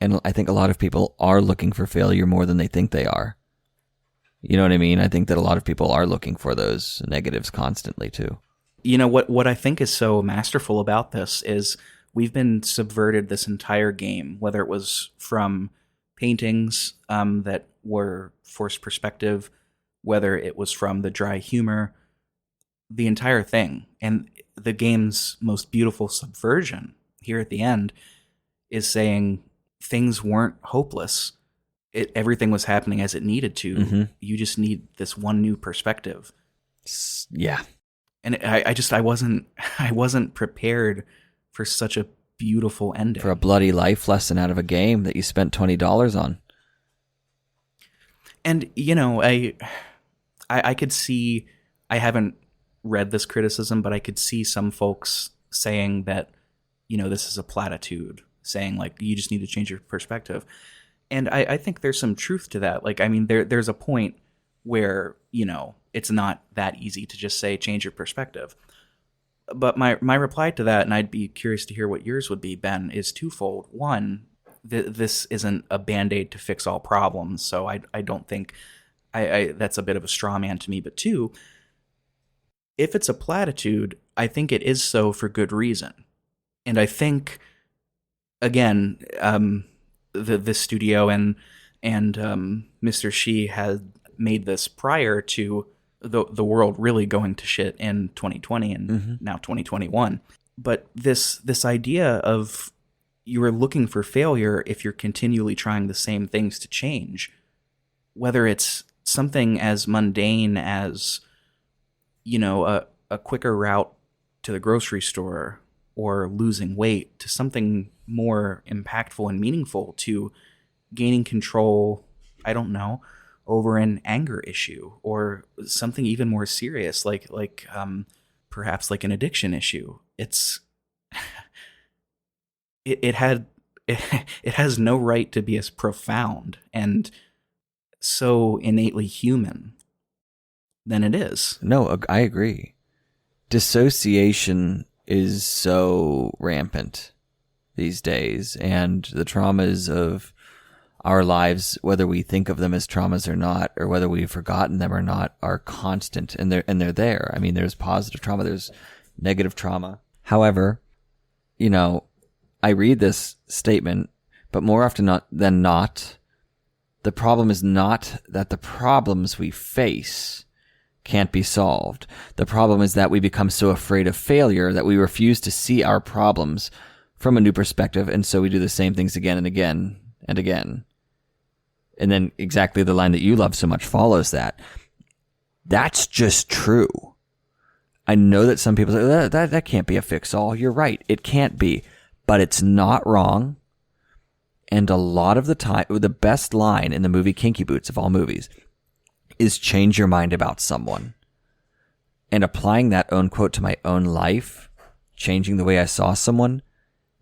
And I think a lot of people are looking for failure more than they think they are. You know what I mean? I think that a lot of people are looking for those negatives constantly too. You know, what I think is so masterful about this is we've been subverted this entire game, whether it was from paintings that were forced perspective, whether it was from the dry humor, the entire thing. And the game's most beautiful subversion here at the end is saying things weren't hopeless. Everything was happening as it needed to. Mm-hmm. You just need this one new perspective. Yeah. And I wasn't prepared for such a beautiful ending. For a bloody life lesson out of a game that you spent $20 on. And, you know, I could see, I haven't read this criticism, but I could see some folks saying that, you know, this is a platitude, saying like, you just need to change your perspective. And I think there's some truth to that. Like, I mean, there's a point where, you know, it's not that easy to just say, change your perspective. But my reply to that, and I'd be curious to hear what yours would be, Ben, is twofold. One, this isn't a Band-Aid to fix all problems, so I don't think that's a bit of a straw man to me. But two, if it's a platitude, I think it is so for good reason. And I think, again, the studio and Mr. Shi had made this prior to the world really going to shit in 2020 and now 2021. But this idea of you are looking for failure if you're continually trying the same things to change, whether it's something as mundane as, you know, a quicker route to the grocery store or losing weight, to something more impactful and meaningful, to gaining control, I don't know, over an anger issue, or something even more serious, like perhaps like an addiction issue. It's it has no right to be as profound and so innately human than it is. No, I agree. Dissociation is so rampant these days, and the traumas of our lives, whether we think of them as traumas or not, or whether we've forgotten them or not, are constant, and they're there. I mean, there's positive trauma, there's negative trauma. However, you know, I read this statement, but more often than not, the problem is not that the problems we face can't be solved. The problem is that we become so afraid of failure that we refuse to see our problems from a new perspective, and so we do the same things again and again and again. And then exactly the line that you love so much follows that. That's just true. I know that some people say, that can't be a fix-all. You're right. It can't be. But it's not wrong. And a lot of the time, the best line in the movie Kinky Boots of all movies is change your mind about someone. And applying that own quote to my own life, changing the way I saw someone,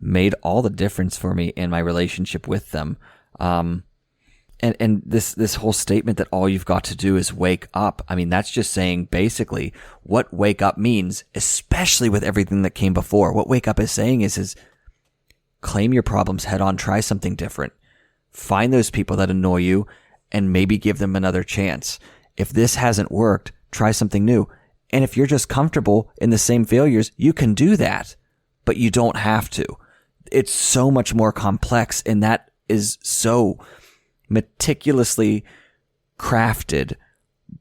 made all the difference for me in my relationship with them. And this whole statement that all you've got to do is wake up. I mean, that's just saying basically what wake up means, especially with everything that came before. What wake up is saying is claim your problems head on, try something different. Find those people that annoy you and maybe give them another chance. If this hasn't worked, try something new. And if you're just comfortable in the same failures, you can do that, but you don't have to. It's so much more complex, and that is so meticulously crafted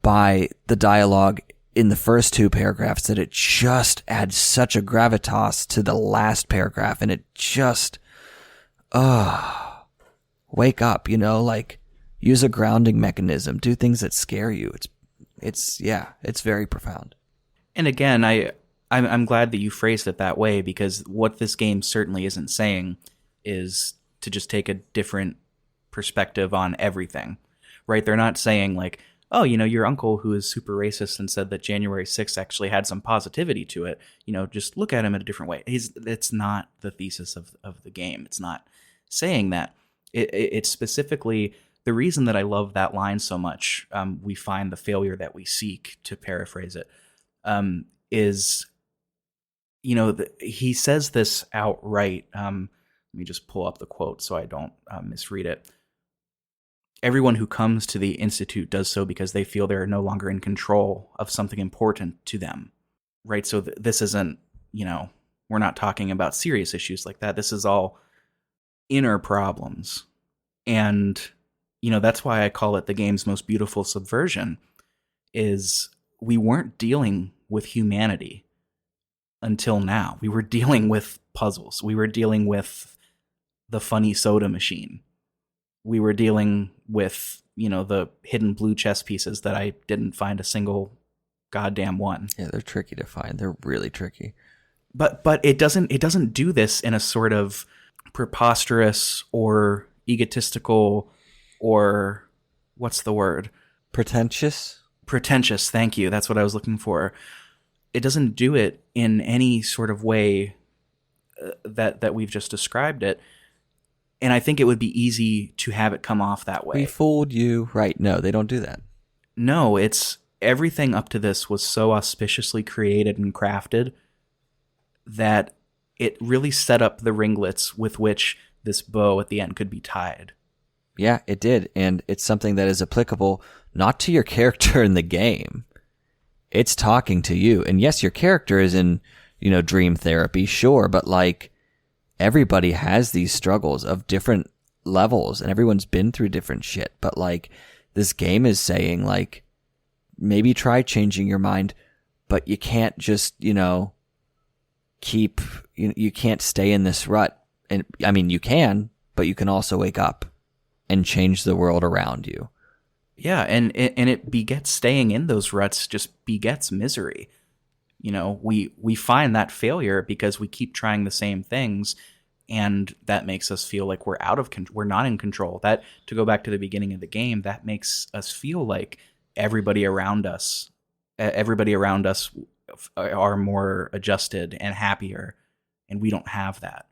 by the dialogue in the first two paragraphs that it just adds such a gravitas to the last paragraph, and it just, wake up, you know, like use a grounding mechanism, do things that scare you. It's very profound. And again, I'm glad that you phrased it that way, because what this game certainly isn't saying is to just take a different perspective on everything, right? They're not saying like, oh, you know, your uncle who is super racist and said that January 6th actually had some positivity to it, you know, just look at him in a different way. It's not the thesis of the game. It's not saying that. It's specifically the reason that I love that line so much. We find the failure that we seek, to paraphrase it, is he says this outright. Let me just pull up the quote so I don't misread it. Everyone who comes to the Institute does so because they feel they're no longer in control of something important to them, right? So this isn't, we're not talking about serious issues like that. This is all inner problems. And, that's why I call it the game's most beautiful subversion, is we weren't dealing with humanity until now. We were dealing with puzzles. We were dealing with the funny soda machine. We were dealing with, the hidden blue chess pieces that I didn't find a single goddamn one. Yeah, they're tricky to find. They're really tricky. But it doesn't do this in a sort of preposterous or egotistical or what's the word? Pretentious? Pretentious, thank you. That's what I was looking for. It doesn't do it in any sort of way that we've just described it. And I think it would be easy to have it come off that way. We fooled you. Right. No, they don't do that. No, it's everything up to this was so auspiciously created and crafted that it really set up the ringlets with which this bow at the end could be tied. Yeah, it did. And it's something that is applicable not to your character in the game. It's talking to you. And yes, your character is in, dream therapy, sure, but everybody has these struggles of different levels and everyone's been through different shit. But this game is saying maybe try changing your mind, but you can't just, you can't stay in this rut. And I mean, you can, but you can also wake up and change the world around you. Yeah. And it begets staying in those ruts, just begets misery. We find that failure because we keep trying the same things, and that makes us feel like we're not in control. That, to go back to the beginning of the game, that makes us feel like everybody around us are more adjusted and happier, and we don't have that.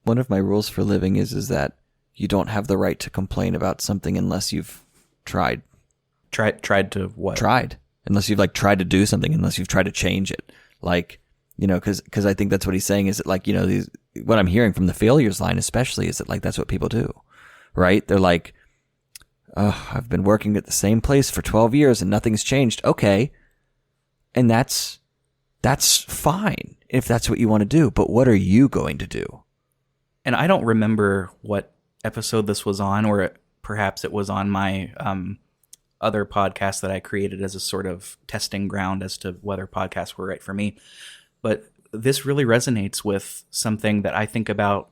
One of my rules for living is that you don't have the right to complain about something unless you've tried. Tried to what? Tried. Unless you've tried to do something, unless you've tried to change it. Because I think that's what he's saying is that what I'm hearing from the failures line especially is that that's what people do, right? They're like, oh, I've been working at the same place for 12 years and nothing's changed. Okay. And that's fine if that's what you want to do, but what are you going to do? And I don't remember what episode this was on, or perhaps it was on my other podcast that I created as a sort of testing ground as to whether podcasts were right for me. But this really resonates with something that I think about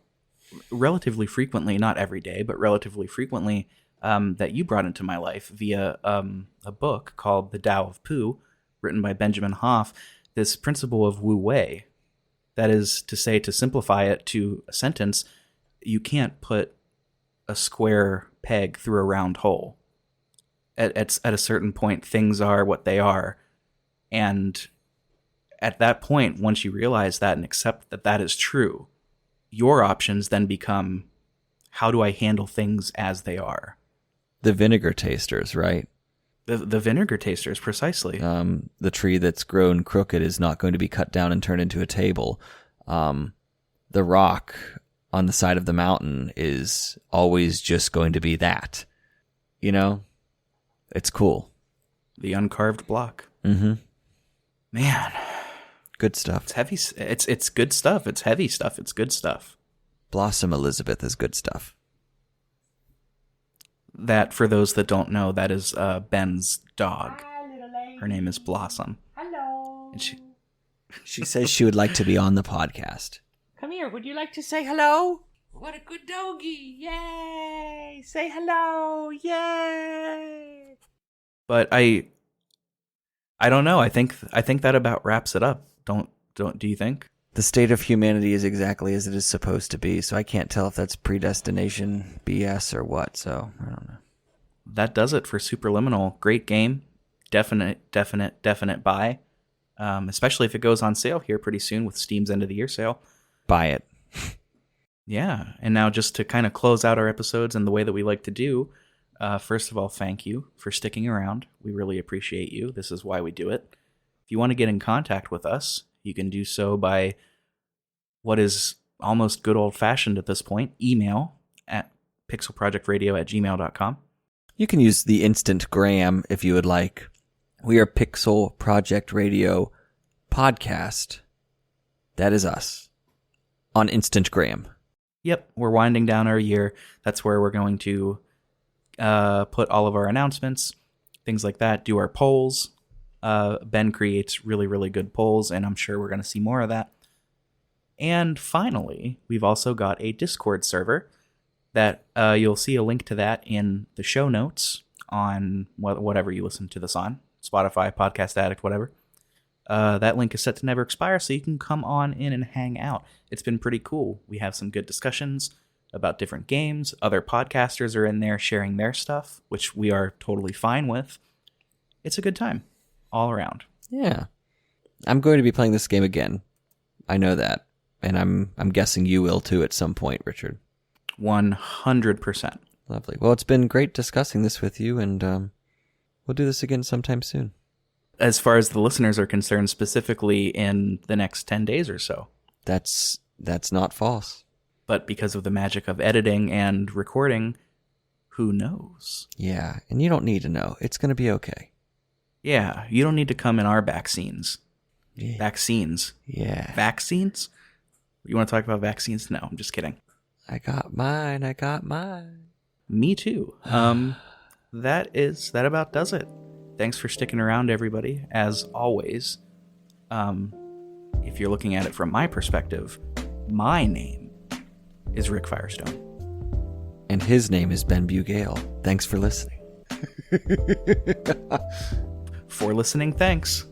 relatively frequently, not every day, but relatively frequently, that you brought into my life via a book called The Tao of Pooh, written by Benjamin Hoff, this principle of Wu Wei. That is to say, to simplify it to a sentence, you can't put a square peg through a round hole. At a certain point, things are what they are. And at that point, once you realize that and accept that that is true, your options then become, how do I handle things as they are? The vinegar tasters, right? The vinegar tasters, precisely. The tree that's grown crooked is not going to be cut down and turned into a table. The rock on the side of the mountain is always just going to be that. It's cool. The uncarved block. Mm-hmm. Man. Good stuff. It's heavy. It's good stuff. It's heavy stuff. It's good stuff. Blossom Elizabeth is good stuff. That, for those that don't know, that is Ben's dog. Hi, little lady. Her name is Blossom. Hello. And She says she would like to be on the podcast. Come here. Would you like to say hello? What a good doggy. Yay. Say hello. Yay. But I don't know. I think that about wraps it up. Do you think? The state of humanity is exactly as it is supposed to be, so I can't tell if that's predestination BS or what, so I don't know. That does it for Superliminal. Great game. Definite buy. Especially if it goes on sale here pretty soon with Steam's end of the year sale. Buy it. Yeah. And now, just to kind of close out our episodes in the way that we like to do, first of all, thank you for sticking around. We really appreciate you. This is why we do it. If you want to get in contact with us, you can do so by what is almost good old-fashioned at this point, email at pixelprojectradio@gmail.com. You can use the Instantgram if you would like. We are Pixel Project Radio Podcast. That is us. On Instantgram. Yep, we're winding down our year. That's where we're going to put all of our announcements, things like that, do our polls. Ben creates really, really good polls, and I'm sure we're going to see more of that. And finally, we've also got a Discord server that you'll see a link to that in the show notes on whatever you listen to this on, Spotify, Podcast Addict, whatever. That link is set to never expire, so you can come on in and hang out. It's been pretty cool. We have some good discussions about different games. Other podcasters are in there sharing their stuff, which we are totally fine with. It's a good time all around. Yeah. I'm going to be playing this game again. I know that. And I'm guessing you will too at some point, Richard. 100%. Lovely. Well, it's been great discussing this with you, and we'll do this again sometime soon. As far as the listeners are concerned, specifically in the next 10 days or so. That's not false. But because of the magic of editing and recording, who knows? Yeah, and you don't need to know. It's going to be okay. Yeah, you don't need to come in our back scenes. Yeah. Vaccines. Yeah. Vaccines? You want to talk about vaccines? No, I'm just kidding. I got mine. Me too. That about does it. Thanks for sticking around, everybody. As always, if you're looking at it from my perspective, my name is Rick Firestone. And his name is Ben Bugale. Thanks for listening. For listening, thanks.